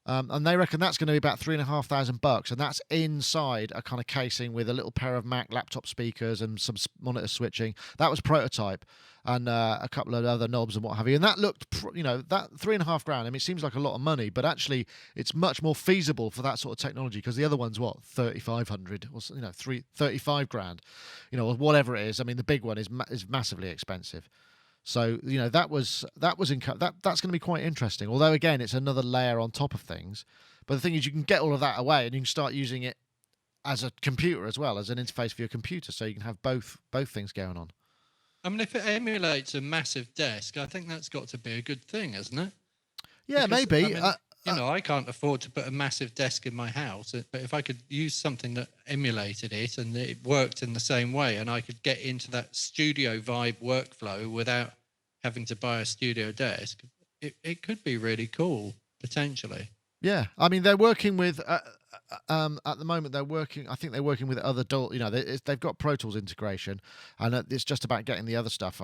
And they reckon that's going to be about $3,500, and that's inside a kind of casing with a little pair of Mac laptop speakers and some monitor switching. That was prototype, and a couple of other knobs and what have you. And that looked, that $3,500. I mean, it seems like a lot of money, but actually, it's much more feasible for that sort of technology because the other one's what, $3,500 or $35,000, or whatever it is. I mean, the big one is massively expensive. So that's going to be quite interesting. Although again, it's another layer on top of things. But the thing is, you can get all of that away, and you can start using it as a computer as well, as an interface for your computer, so you can have both things going on. I mean, if it emulates a massive desk, I think that's got to be a good thing, isn't it? Yeah, because, maybe. I mean, I can't afford to put a massive desk in my house, but if I could use something that emulated it and it worked in the same way, and I could get into that studio vibe workflow without having to buy a studio desk, it could be really cool, potentially. Yeah, I mean, they're working with, at the moment, I think they're working with other, they've got Pro Tools integration, and it's just about getting the other stuff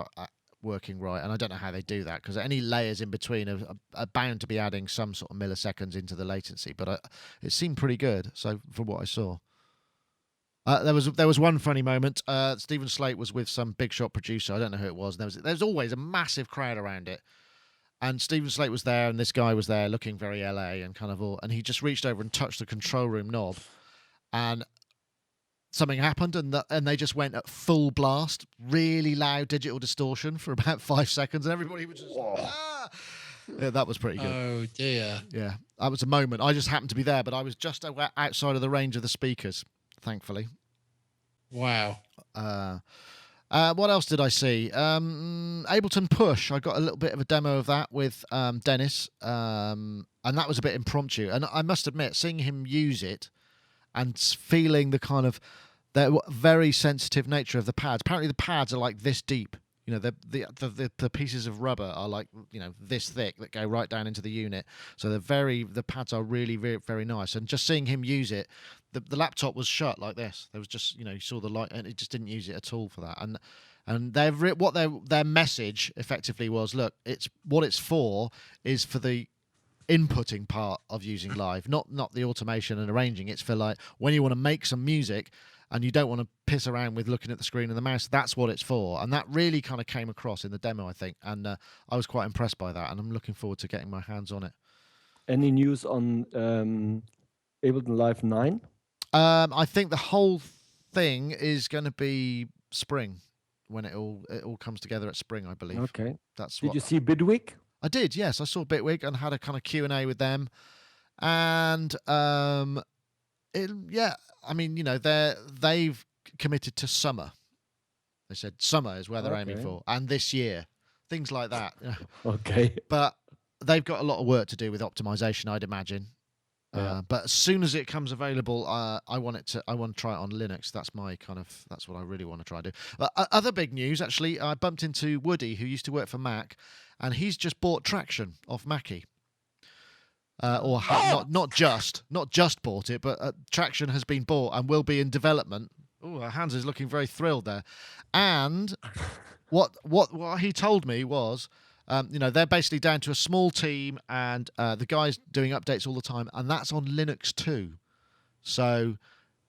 working right. And I don't know how they do that, because any layers in between are bound to be adding some sort of milliseconds into the latency, but it seemed pretty good, so from what I saw. There was one funny moment. Stephen Slate was with some big shot producer. I don't know who it was. There's always a massive crowd around it. And Stephen Slate was there, and this guy was there looking very LA and kind of and he just reached over and touched the control room knob, and something happened, and they just went at full blast, really loud digital distortion for about 5 seconds, and everybody was just ah! Yeah, that was pretty good. Oh dear. Yeah, that was a moment. I just happened to be there, but I was just outside of the range of the speakers, thankfully. Wow. What else did I see? Ableton Push. I got a little bit of a demo of that with Dennis, and that was a bit impromptu. And I must admit, seeing him use it and feeling the kind of the very sensitive nature of the pads. Apparently, the pads are like this deep. The pieces of rubber are like this thick that go right down into the unit. So the pads are really very, very nice. And just seeing him use it, the laptop was shut like this. There was just you saw the light, and it just didn't use it at all for that. And their message effectively was, look, what it's for is for the inputting part of using live, not the automation and arranging. It's for like when you want to make some music and you don't want to piss around with looking at the screen and the mouse. That's what it's for, and that really kind of came across in the demo, I think, and I was quite impressed by that, and I'm looking forward to getting my hands on it. Any news on Ableton Live 9? I think the whole thing is going to be spring, when it all comes together at spring, I believe. Okay. Did you see Bitwig? I did, yes. I saw Bitwig and had a kind of Q&A with them, and I mean, they've committed to summer. They said summer is where they're aiming for, and this year, things like that. Okay. But they've got a lot of work to do with optimization, I'd imagine. Yeah. But as soon as it comes available, I want to try it on Linux. That's what I really want to try to do. But other big news, actually, I bumped into Woody, who used to work for Mac, and he's just bought Traction off Mackie. Not just bought it, but Traction has been bought and will be in development. Oh, Hans is looking very thrilled there. And what he told me was, they're basically down to a small team, and the guy's doing updates all the time, and that's on Linux too. So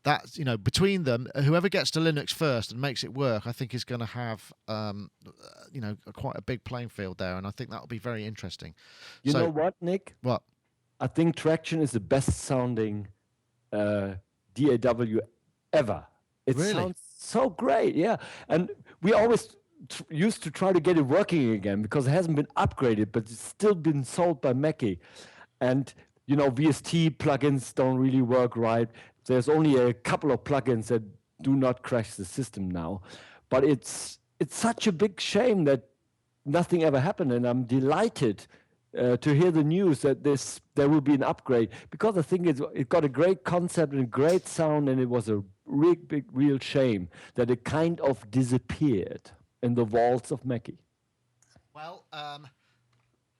that's between them, whoever gets to Linux first and makes it work, I think is going to have quite a big playing field there, and I think that'll be very interesting. You know what, Nick? What? I think Traction is the best sounding DAW ever. It really sounds so great, yeah. And we always used to try to get it working again because it hasn't been upgraded, but it's still been sold by Mackie. And VST plugins don't really work right. There's only a couple of plugins that do not crash the system now. But it's such a big shame that nothing ever happened, and I'm delighted to hear the news that there will be an upgrade, because I think it got a great concept and a great sound, and it was a real shame that it kind of disappeared in the vaults of Mackie. Well,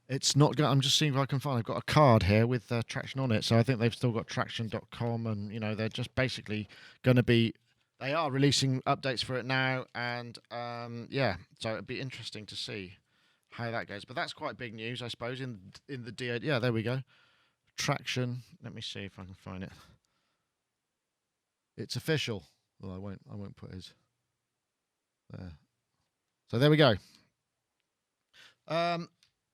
it's not going. I'm just seeing if I can find. I've got a card here with Traction on it, so I think they've still got Traction.com, and they're just basically going to be. They are releasing updates for it now, and so it'd be interesting to see how that goes. But that's quite big news, I suppose. In the DA, yeah, there we go. traction. Let me see if I can find it. It's official. Well, I won't put his there. So there we go.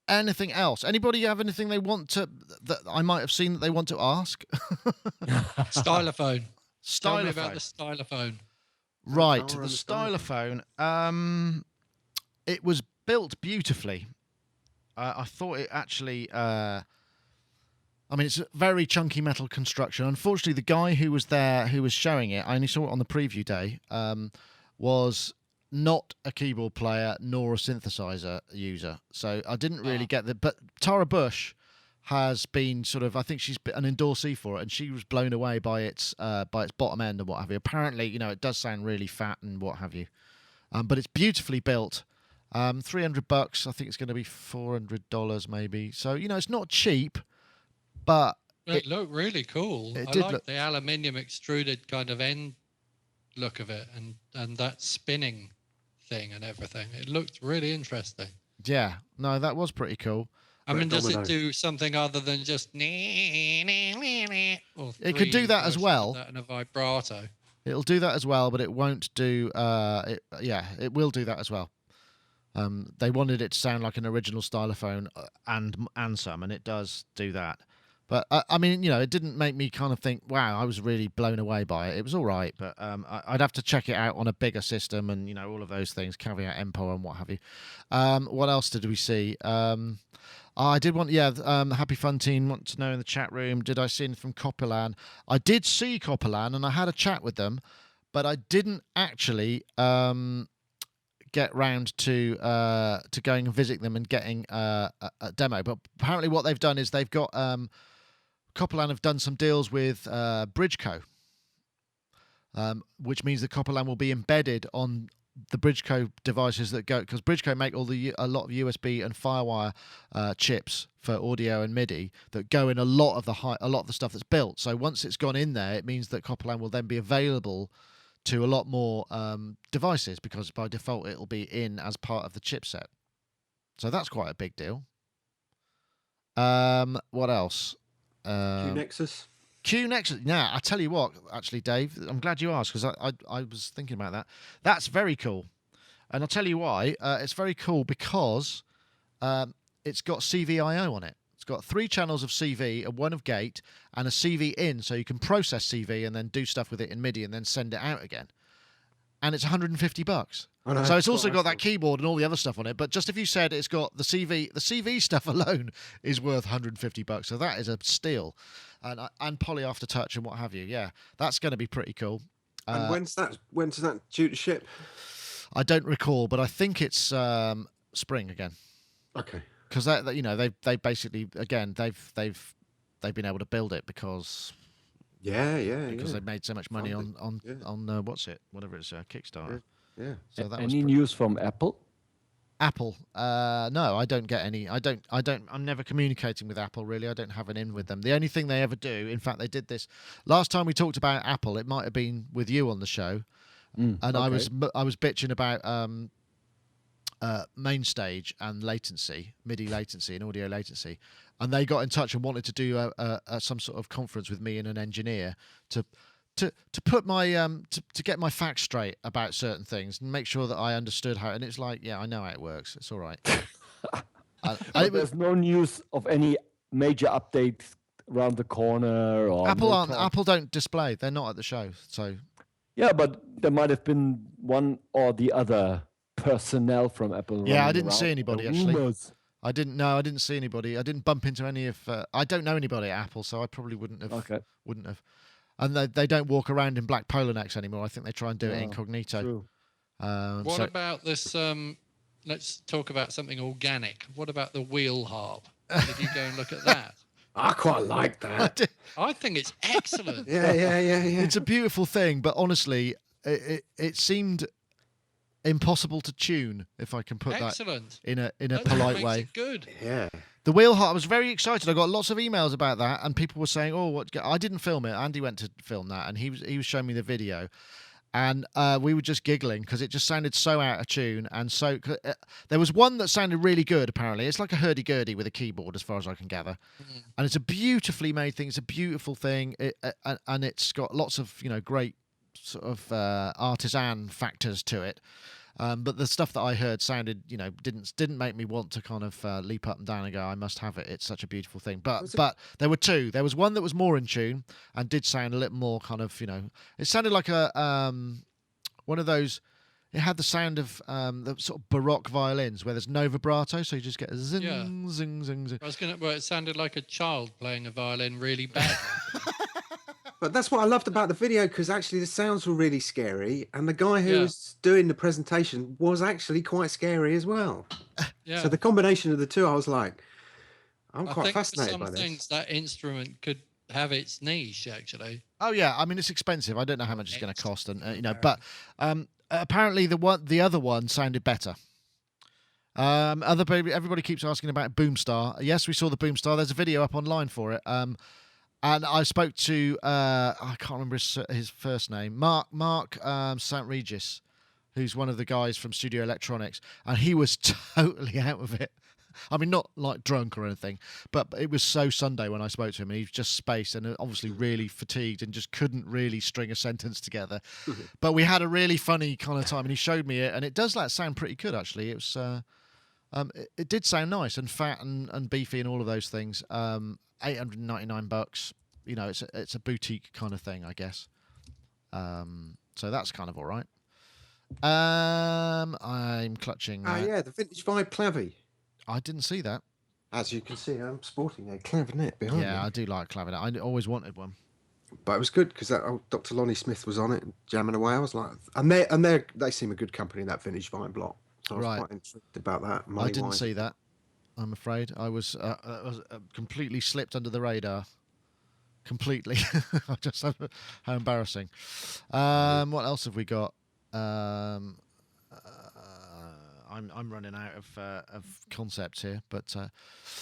Anything else? Anybody have anything they want to that I might have seen that they want to ask? Stylophone. Tell me Stylophone. about the stylophone. Right, Power the on the stylophone. It was built beautifully. I thought it actually. I mean, it's a very chunky metal construction. Unfortunately, the guy who was there, who was showing it, I only saw it on the preview day, was not a keyboard player nor a synthesizer user. So I didn't really get the. But Tara Bush has been sort of, I think she's an endorsee for it, and she was blown away by its bottom end and what have you. Apparently, you know, it does sound really fat and what have you, but it's beautifully built. $300. I think it's going to be $400 maybe. So you know, it's not cheap, but It looked really cool. It I did like look- the aluminium extruded kind of end look of it, and that spinning thing and everything. It looked really interesting. yeah, no, that was pretty cool. I mean, does it domino. do something other than just or It could do three that as versions of well. that and a vibrato. It'll do that as well, but it won't do. It will do that as well. They wanted it to sound like an original stylophone and some, and it does do that. But I mean, you know, it didn't make me kind of think, wow, I was really blown away by it. It was all right, but I'd have to check it out on a bigger system, and you know, all of those things, caveat emptor and what have you. What else did we see? I did want, Happy Fun Team want to know in the chat room, did I see anything from Copperland? I did see Copperland, and I had a chat with them, but I didn't actually get round to going and visiting them and getting a demo. But apparently what they've done is they've got Copperland have done some deals with Bridgeco, which means that Copperland will be embedded on the Bridgeco devices that go, because Bridgeco make a lot of USB and FireWire chips for audio and MIDI that go in a lot of the stuff that's built. So once it's gone in there, it means that Copperland will then be available to a lot more devices, because by default it'll be in as part of the chipset. So that's quite a big deal. What else? Q Nexus. Q Nexus. Now, I tell you what, actually, Dave, I'm glad you asked, because I was thinking about that. That's very cool. And I'll tell you why. It's very cool because it's got CV-IO on it. It's got 3 channels of CV, and 1 of gate, and a CV in, so you can process CV and then do stuff with it in MIDI and then send it out again. And it's $150. I know, So it's quite also got that nice. keyboard and all the other stuff on it. But just if you said it's got the CV stuff alone is worth $150. So that is a steal. And poly aftertouch and what have you. Yeah, that's going to be pretty cool. And when's that due to ship? I don't recall, but I think it's spring again. Okay. Because that you know they basically again they've been able to build it because they've made so much money on whatever it's Kickstarter. Yeah. So that Any news from Apple? Apple? No, I don't get any. I'm never communicating with Apple really. I don't have an in with them. The only thing they ever do, in fact, they did this last time we talked about Apple. It might have been with you on the show, and okay. I was bitching about main stage and latency, MIDI latency and audio latency, and they got in touch and wanted to do some sort of conference with me and an engineer to put my to get my facts straight about certain things and make sure that I understood how. And it's like, yeah, I know how it works. It's all right. There's no news of any major updates around the corner, or Apple don't display. They're not at the show, so. Yeah, but there might have been one or the other personnel from Apple. Yeah, I running didn't see around. anybody actually. Rumors. I didn't see anybody. I didn't bump into any of. I don't know anybody at Apple, so I probably wouldn't have. Okay. Wouldn't have. And they don't walk around in black polo necks anymore. I think they try and do it Yeah, incognito. True. What about this? Let's talk about something organic. What about the wheel harp? Did you go and look at that? I quite like that. I think it's excellent. Yeah. It's a beautiful thing, but honestly, it seemed impossible to tune, if I can put Excellent. that in a That's what polite makes way. it good. Yeah. The wheel harp, I was very excited. I got lots of emails about that, and people were saying, "Oh, what?" I didn't film it. Andy went to film that, and he was showing me the video, And we were just giggling because it just sounded so out of tune. And so there was one that sounded really good, apparently. It's like a hurdy-gurdy with a keyboard, as far as I can gather. And it's a beautifully made thing. It's a beautiful thing. And it's got lots of, great sort of artisan factors to it. But the stuff that I heard sounded, didn't make me want to kind of leap up and down and go, I must have it. It's such a beautiful thing. But there were two. There was one that was more in tune and did sound a little more kind of, it sounded like a one of those. It had the sound of the sort of Baroque violins where there's no vibrato, so you just get a zing, zing, zing, zing. It sounded like a child playing a violin really bad. But that's what I loved about the video, because actually the sounds were really scary, and the guy who was doing the presentation was actually quite scary as well. Yeah. So the combination of the two, I was like, I'm quite fascinated by this. this. Things that instrument could have its niche, actually. Oh yeah, I mean it's expensive. I don't know how much it's going to cost, and but apparently the other one sounded better. Everybody keeps asking about Boomstar. Yes, we saw the Boomstar. There's a video up online for it. And I spoke to I can't remember his first name, Mark St. Regis, who's one of the guys from Studio Electronics, and he was totally out of it. I mean, not like drunk or anything, but it was so Sunday when I spoke to him, and he was just spaced and obviously really fatigued and just couldn't really string a sentence together. But we had a really funny kind of time, and he showed me it, and it does sound pretty good actually. It was it did sound nice and fat and beefy and all of those things. $899. It's a boutique kind of thing, I guess. So that's kind of all right. I'm clutching. Yeah, the vintage vibe clavy. I didn't see that. As you can see, I'm sporting a clavinet behind me. Yeah, I do like clavinet. I always wanted one. But it was good because Dr. Lonnie Smith was on it, jamming away. I was like, and they seem a good company, that vintage vibe lot. So I was quite intrigued about that. I didn't see that. I'm afraid I was completely slipped under the radar. Completely. How embarrassing. What else have we got? I'm running out of concepts here, but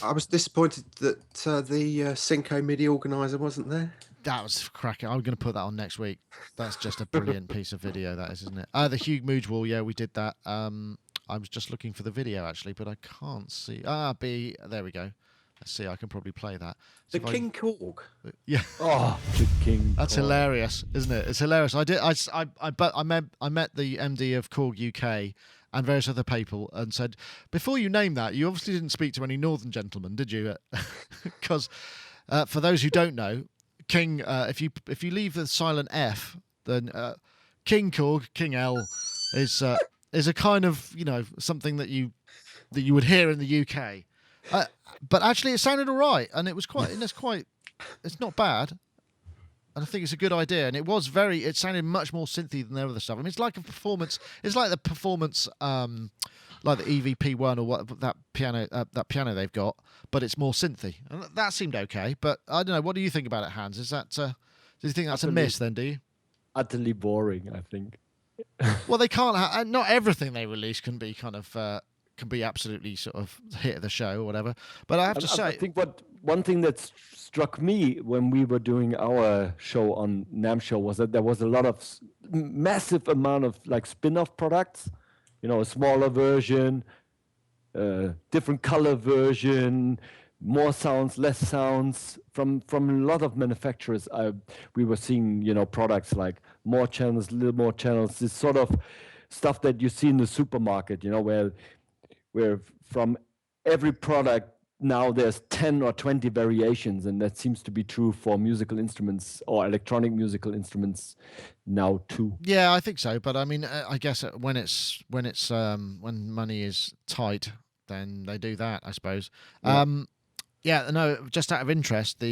I was disappointed that the Synco MIDI organizer wasn't there. That was cracking. I'm going to put that on next week. That's just a brilliant piece of video, that is, isn't it? The Hugh Moog wall, yeah, we did that. I was just looking for the video actually, but I can't see. There we go. Let's see. I can probably play that. The King Korg. Yeah. Oh, the King. That's Korg. hilarious, isn't it? It's hilarious. I met the MD of Korg UK and various other people and said, before you name that, you obviously didn't speak to any Northern gentlemen, did you? Because for those who don't know, King. If you leave the silent F, then King Korg, King L, is a kind of something that you would hear in the UK, but actually it sounded all right, and it was it's not bad, and I think it's a good idea, and it sounded much more synthy than their other stuff. I mean, it's like the performance, like the EVP1 or what that piano they've got, but it's more synthy, and that seemed okay. But I don't know. What do you think about it, Hans? Is that do you think that's a miss then? Do you? Utterly boring, I think. Well, they can't. Not everything they release can be kind of can be absolutely sort of hit of the show or whatever. But I have to say, I think one thing that struck me when we were doing our show on NAMM show was that there was a lot of massive amount of like spin-off products. A smaller version, different color version, more sounds, less sounds from a lot of manufacturers. We were seeing products like more channels, little more channels, this sort of stuff that you see in the supermarket, where from every product now there's 10 or 20 variations, and that seems to be true for musical instruments or electronic musical instruments now too. Yeah, I think so. But I mean, I guess when money is tight, then they do that, I suppose. Yeah. No, just out of interest,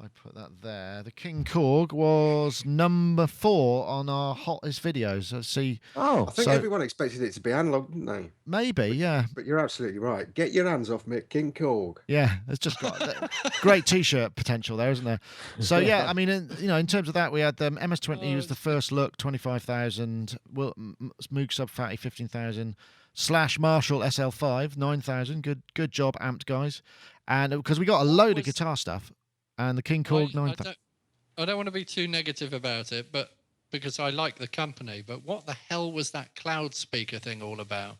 I put that there. The King Korg was number 4 on our hottest videos. Let's see. I think everyone expected it to be analog, didn't they? Maybe, yeah. But you're absolutely right. Get your hands off me, King Korg. Yeah, it's just got great T-shirt potential there, isn't there? So yeah, I mean, in terms of that, we had MS20 was the first look, 25,000. Moog Sub Phatty, 15,000. / Marshall SL5, 9,000. Good job, amped guys. And because we got a load of guitar stuff. And the King Korg 9,000. I don't want to be too negative about it, but because I like the company, but what the hell was that cloud speaker thing all about?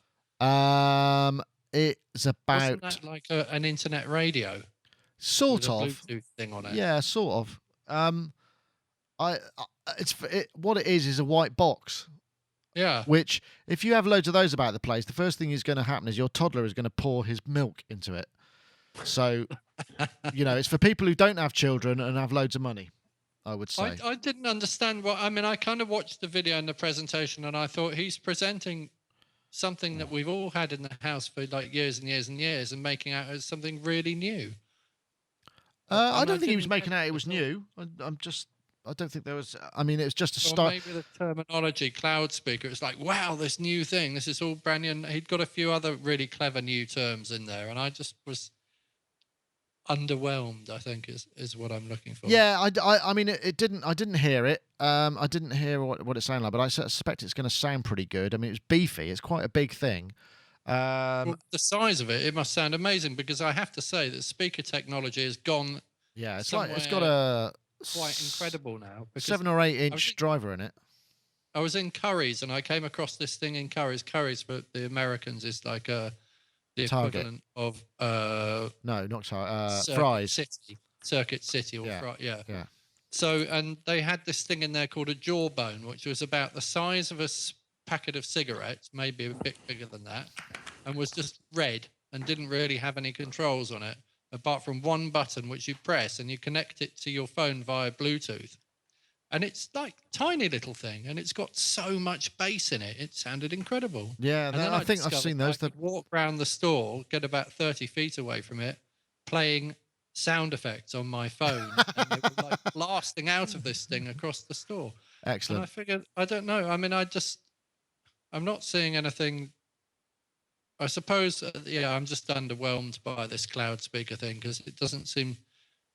It's about Wasn't that like an internet radio sort with a of, Bluetooth thing on it? yeah, sort of. What it is a white box. Yeah. Which, if you have loads of those about the place, the first thing is going to happen is your toddler is going to pour his milk into it. So, it's for people who don't have children and have loads of money, I would say. I didn't understand I kind of watched the video and the presentation, and I thought he's presenting something that we've all had in the house for like years and years and years and making out as something really new. I don't think he was making out it was new. I don't think there was. I mean, it's just a start. Maybe the terminology, cloud speaker. It's like, wow, this new thing. This is all brand new. And he'd got a few other really clever new terms in there, and I just was underwhelmed. I think is what I'm looking for. Yeah, I mean, it didn't. I didn't hear it. I didn't hear what it sounded like, but I suspect it's going to sound pretty good. I mean, it was beefy. It's quite a big thing. Well, the size of it must sound amazing, because I have to say that speaker technology has gone. Yeah, it's got a quite incredible now. 7 or 8 inch driver in it. I was in Curry's and I came across this thing in Curry's. Curry's for the Americans is like the Target. equivalent of no, not Fry's. Circuit City or yeah. So, and they had this thing in there called a jawbone, which was about the size of a packet of cigarettes, maybe a bit bigger than that, and was just red and didn't really have any controls on it, apart from one button which you press and you connect it to your phone via Bluetooth. And it's like a tiny little thing, and it's got so much bass in it. It sounded incredible. Yeah, I think I've seen those. I could walk around the store, get about 30 feet away from it, playing sound effects on my phone, and they were like blasting out of this thing across the store. Excellent. And I figured, I don't know. I mean, I'm not seeing anything. I suppose, I'm just underwhelmed by this cloud speaker thing, because it doesn't seem.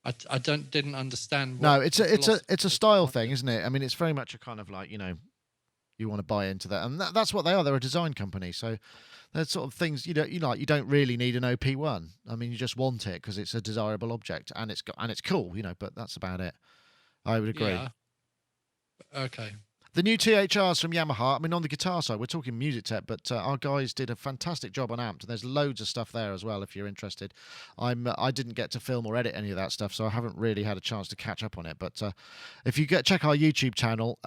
I didn't understand. No, it's a style thing, isn't it? I mean, it's very much a kind of like, you want to buy into that, and that's what they are. They're a design company, so they're sort of things you don't really need an OP1. I mean, you just want it because it's a desirable object and it's cool, but that's about it. I would agree. Yeah. Okay. The new THRs from Yamaha, I mean, on the guitar side, we're talking music tech, but our guys did a fantastic job on amped, and there's loads of stuff there as well if you're interested. I didn't get to film or edit any of that stuff, so I haven't really had a chance to catch up on it. But if you check our YouTube channel,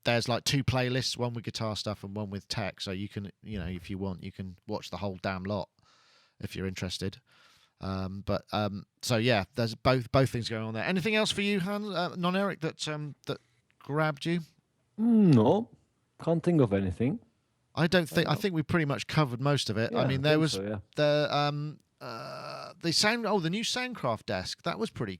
there's like 2 playlists, one with guitar stuff and one with tech, so you can, if you want, you can watch the whole damn lot if you're interested. So yeah, there's both things going on there. Anything else for you, Hans, non-Eric, that grabbed you? No, can't think of anything. I think we pretty much covered most of it. Yeah, I mean, there was so, the new Soundcraft desk. That was pretty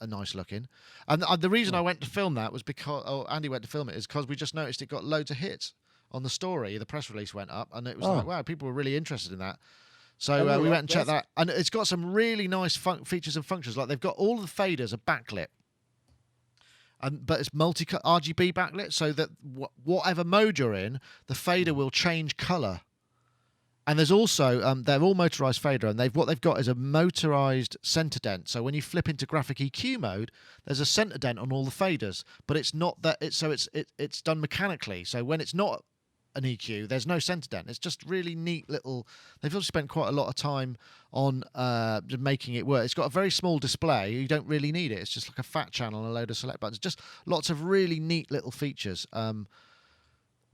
nice looking. And the reason I went to film that was because Andy went to film it is because we just noticed it got loads of hits on the story. The press release went up, and it was like, wow, people were really interested in that. So we went and checked that, and it's got some really nice features and functions. Like they've got all the faders are backlit. But it's RGB backlit, so that whatever mode you're in, the fader will change color. And there's also they're all motorized fader, and what they've got is a motorized center dent. So when you flip into graphic EQ mode, there's a center dent on all the faders, but it's not that. It's done mechanically. So when it's not an EQ, there's no center dent. It's just really neat little. They've also spent quite a lot of time on making it work. It's got a very small display. You don't really need it. It's just like a fat channel and a load of select buttons. Just lots of really neat little features.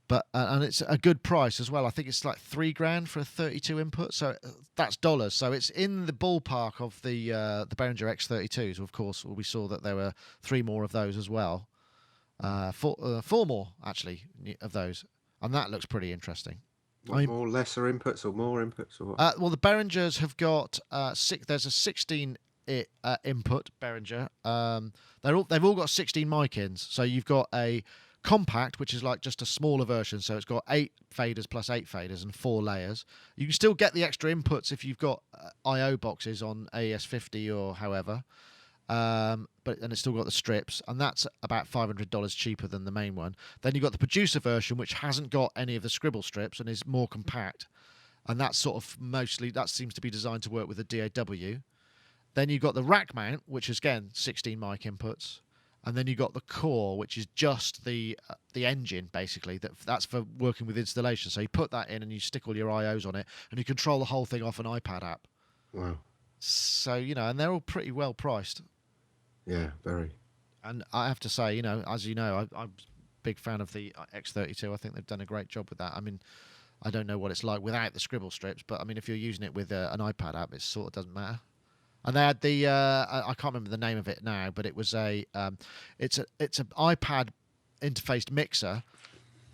But it's a good price as well. I think it's like $3,000 for a 32 input. So that's dollars. So it's in the ballpark of the Behringer X32s. Of course, we saw that there were 3 more of those as well. 4 more actually of those. And that looks pretty interesting. More lesser inputs or more inputs or what? Well, the Behringers have got there's a 16 input Behringer. They've all got 16 mic ins. So you've got a compact, which is like just a smaller version. So it's got 8 faders plus 8 faders and 4 layers. You can still get the extra inputs if you've got I/O boxes on AES50 or however. But it's still got the strips, and that's about $500 cheaper than the main one. Then you've got the producer version, which hasn't got any of the scribble strips and is more compact, and that's sort of that seems to be designed to work with a DAW. Then you've got the rack mount, which is again 16 mic inputs, And then you got the core, which is just the engine, basically. That's for working with installation. So you put that in and you stick all your I/Os on it, and you control the whole thing off an iPad app. Wow. So, and they're all pretty well priced. Yeah, very. And I have to say, as you know, I'm a big fan of the X32. I think they've done a great job with that. I mean, I don't know what it's like without the scribble strips, but I mean, if you're using it with an iPad app, it sort of doesn't matter. And they had the I can't remember the name of it now, but it was it's an iPad interfaced mixer,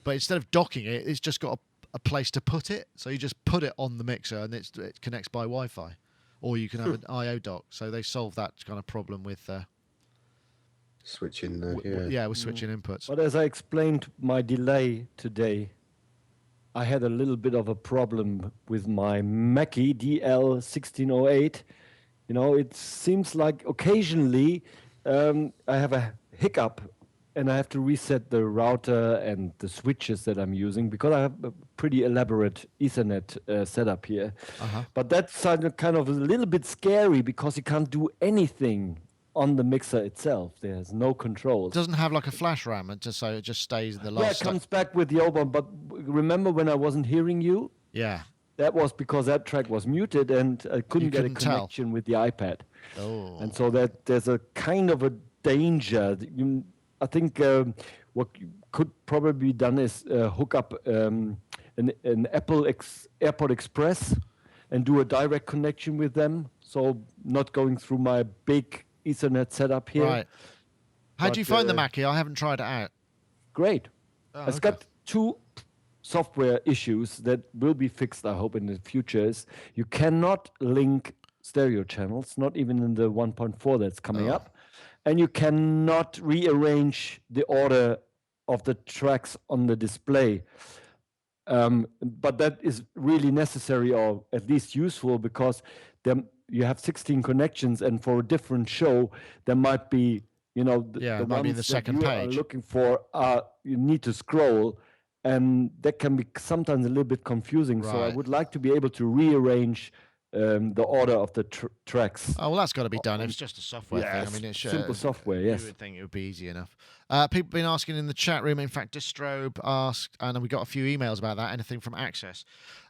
but instead of docking it, it's just got a place to put it. So you just put it on the mixer, and it connects by Wi-Fi, or you can have an I/O dock. So they solved that kind of problem with switching. With switching inputs. But as I explained my delay today, I had a little bit of a problem with my Mackie DL1608. It seems like occasionally I have a hiccup and I have to reset the router and the switches that I'm using because I have a pretty elaborate Ethernet setup here. But that's kind of a little bit scary because you can't do anything on the mixer itself. There's no controls. It doesn't have like a flash RAM, so it just stays in the last. Yeah, it comes back with the old one. But remember when I wasn't hearing you? Yeah. That was because that track was muted and I couldn't get a connection with the iPad. Oh. And so that there's a kind of a danger. I think what could probably be done is hook up an Apple AirPod Express and do a direct connection with them. So not going through my big Ethernet setup here. Right. How do you find the Mackie? I haven't tried it out. Great. Oh, it's got two software issues that will be fixed, I hope, in the future. Is you cannot link stereo channels, not even in the 1.4 that's coming up. And you cannot rearrange the order of the tracks on the display. But that is really necessary, or at least useful, because you have 16 connections, and for a different show, there might be, the might be ones the second that you page. are looking for, you need to scroll, and that can be sometimes a little bit confusing. Right. So I would like to be able to rearrange the order of the tracks. Oh, well, that's got to be done. It's just a software thing. I mean, it's simple software, yes. You would think it would be easy enough. People have been asking in the chat room. In fact, Distrobe asked, and we got a few emails about that. Anything from Access?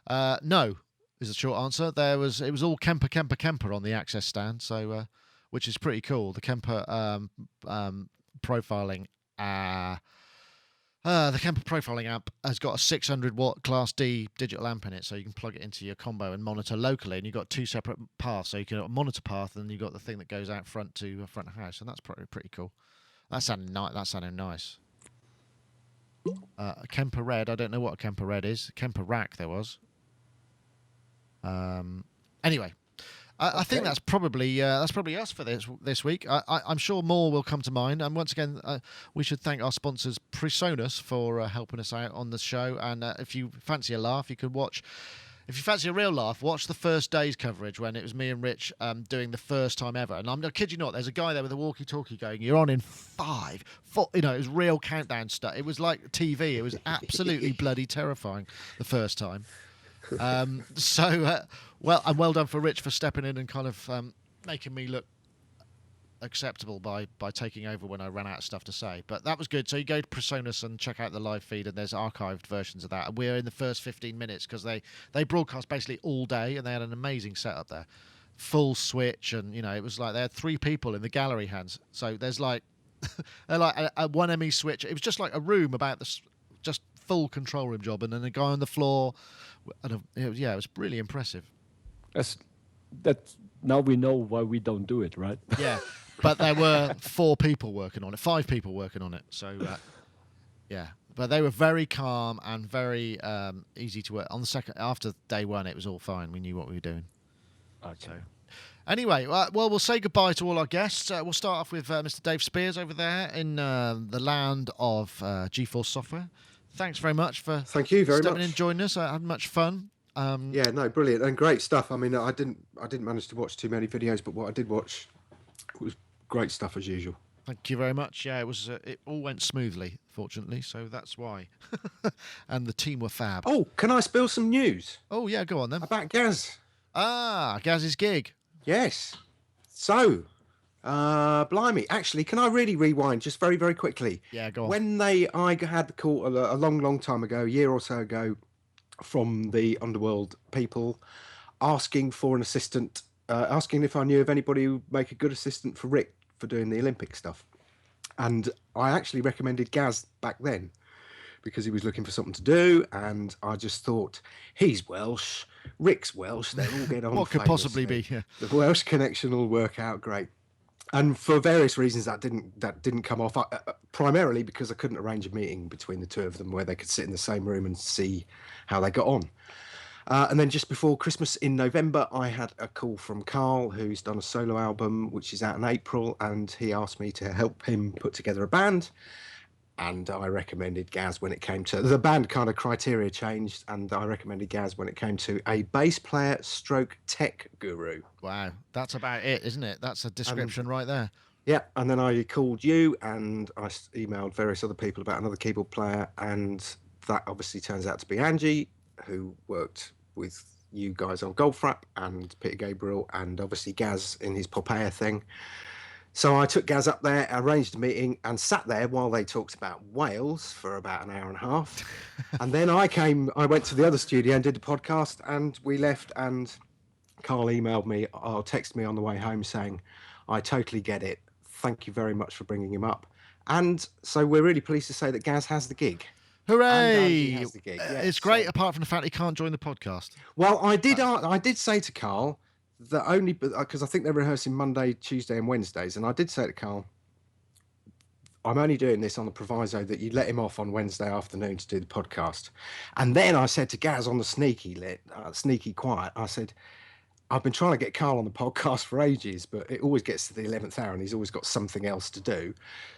No, is the short answer. It was all Kemper on the Access stand, so which is pretty cool. The Kemper profiling. The Kemper profiling amp has got a 600 watt Class D digital amp in it, so you can plug it into your combo and monitor locally. And you've got two separate paths, so you can have a monitor path, and you've got the thing that goes out front to front of house, and that's pretty coul. That sounded nice. A Kemper Red. I don't know what a Kemper Red is. Kemper Rack there was. Anyway. I think that's probably us for this week. I'm sure more will come to mind. And once again, we should thank our sponsors, Presonus, for helping us out on the show. And if you fancy a laugh, you could watch. If you fancy a real laugh, watch the first day's coverage when it was me and Rich doing the first time ever. And I kid you not, there's a guy there with a walkie-talkie going, "You're on in 5, 4." It was real countdown stuff. It was like TV. It was absolutely bloody terrifying the first time. Well done for Rich for stepping in and kind of making me look acceptable by taking over when I ran out of stuff to say. But that was good. So you go to Presonus and check out the live feed, and there's archived versions of that. And we're in the first 15 minutes because they broadcast basically all day, and they had an amazing setup there, full switch, and it was like they had 3 people in the gallery hands. So there's like a 1ME switch. It was just like a room about this, just full control room job, and then a guy on the floor. And it was really impressive. Now we know why we don't do it, right? Yeah, but there were 4 people working on it, 5 people working on it. So, but they were very calm and very easy to work. After day 1, it was all fine. We knew what we were doing. Okay. So, anyway, we'll say goodbye to all our guests. We'll start off with Mr. Dave Spears over there in the land of GeForce Software. Thanks very much for Thank you very stepping much. in and joining us. I had much fun. Brilliant and great stuff. I mean, I didn't manage to watch too many videos, but what I did watch was great stuff as usual. Thank you very much. Yeah, it all went smoothly, fortunately, so that's why. And the team were fab. Oh, can I spill some news? Oh yeah, go on then. About Gaz. Gaz's gig. Yes. So, Blimey. Actually, can I really rewind just very, very quickly? Yeah, go on. When I had the call a long, long time ago, a year or so ago, from the Underworld people asking for an assistant, asking if I knew of anybody who would make a good assistant for Rick for doing the Olympic stuff. And I actually recommended Gaz back then because he was looking for something to do. And I just thought, he's Welsh, Rick's Welsh, they'll all get on. What could possibly be? Yeah. The Welsh connection will work out great. And for various reasons, that didn't come off. Primarily because I couldn't arrange a meeting between the two of them where they could sit in the same room and see how they got on. And then just before Christmas in November, I had a call from Carl, who's done a solo album, which is out in April, and he asked me to help him put together a band. And I recommended Gaz when it came to the band. Kind of criteria changed, and I recommended Gaz when it came to a bass player stroke tech guru. Wow, that's about it, isn't it? That's a description right there. Yeah, and then I called you, and I emailed various other people about another keyboard player, and that obviously turns out to be Angie, who worked with you guys on Goldfrapp, and Peter Gabriel, and obviously Gaz in his Popeye thing. So I took Gaz up there, arranged a meeting, and sat there while they talked about Wales for about an hour and a half. And then I went to the other studio and did the podcast, and we left, and Carl emailed me or texted me on the way home saying, I totally get it. Thank you very much for bringing him up. And so we're really pleased to say that Gaz has the gig. Hooray! Has the gig. Yeah, it's great, apart from the fact he can't join the podcast. Well, I did say to Carl that only because I think they're rehearsing Monday, Tuesday, and Wednesdays, and I did say to Carl, I'm only doing this on the proviso that you let him off on Wednesday afternoon to do the podcast. And then I said to Gaz on the sneaky quiet, I said, I've been trying to get Carl on the podcast for ages, but it always gets to the 11th hour and he's always got something else to do.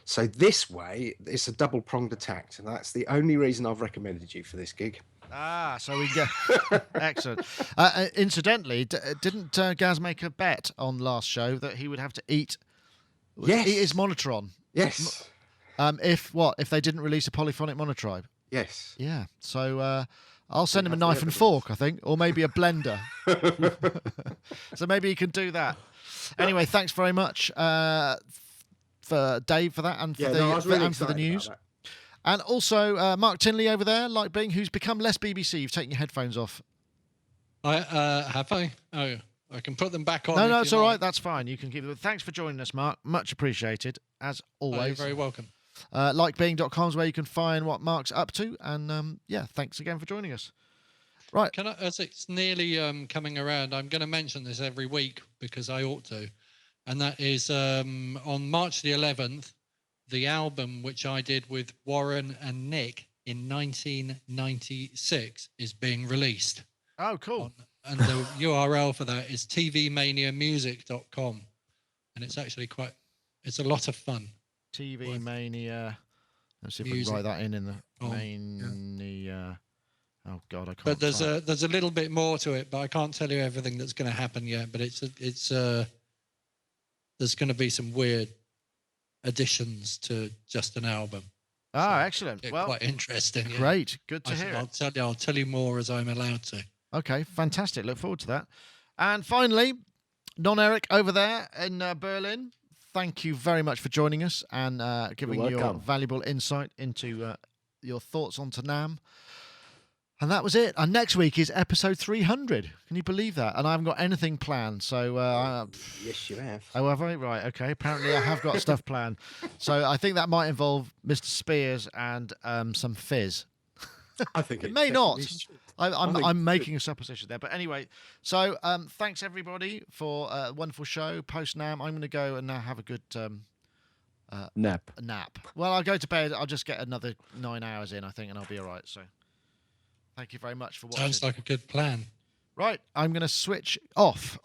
So this way, it's a double-pronged attack, and that's the only reason I've recommended you for this gig. Ah, so we get excellent. Incidentally, didn't Gaz make a bet on last show that he would have to eat his Monotron? Yes. If they didn't release a polyphonic monotribe? Yes. Yeah. So I'll send him a knife and fork, I think, or maybe a blender. So maybe he can do that. Anyway, thanks very much for Dave for that and for the news. And also, Mark Tinley over there, who's become less BBC. You've taken your headphones off. Have I? Oh, I can put them back on. No, it's all right. That's fine. You can keep them. Thanks for joining us, Mark. Much appreciated, as always. Oh, you're very welcome. Likebeing.com is where you can find what Mark's up to. And, thanks again for joining us. Right. As it's nearly coming around, I'm going to mention this every week because I ought to. And that is on March the 11th, the album which I did with Warren and Nick in 1996 is being released. Oh, cool. And the URL for that is tvmaniamusic.com. And it's actually it's a lot of fun. TV Mania. Let's see if we can write that in the Mania. Oh God, I can't. But there's a little bit more to it, but I can't tell you everything that's going to happen yet. But there's going to be some weird additions to just an album. Ah, so excellent. Well, quite interesting. Yeah. Great, good to hear. I'll tell you more as I'm allowed to. Okay, fantastic. Look forward to that. And finally, Non-Eric over there in Berlin. Thank you very much for joining us and giving your valuable insight into your thoughts on NAMM. And that was it. And next week is episode 300. Can you believe that? And I haven't got anything planned. So yes, you have. Oh, have I? Right. Okay. Apparently, I have got stuff planned. So I think that might involve Mr. Spears and some fizz. I think it may not. I'm making a supposition there. But anyway, so thanks everybody for a wonderful show. Post NAMM, I'm going to go and now have a good nap. Well, I'll go to bed. I'll just get another 9 hours in, I think, and I'll be all right. So thank you very much for watching. Sounds like a good plan. Right, I'm going to switch off.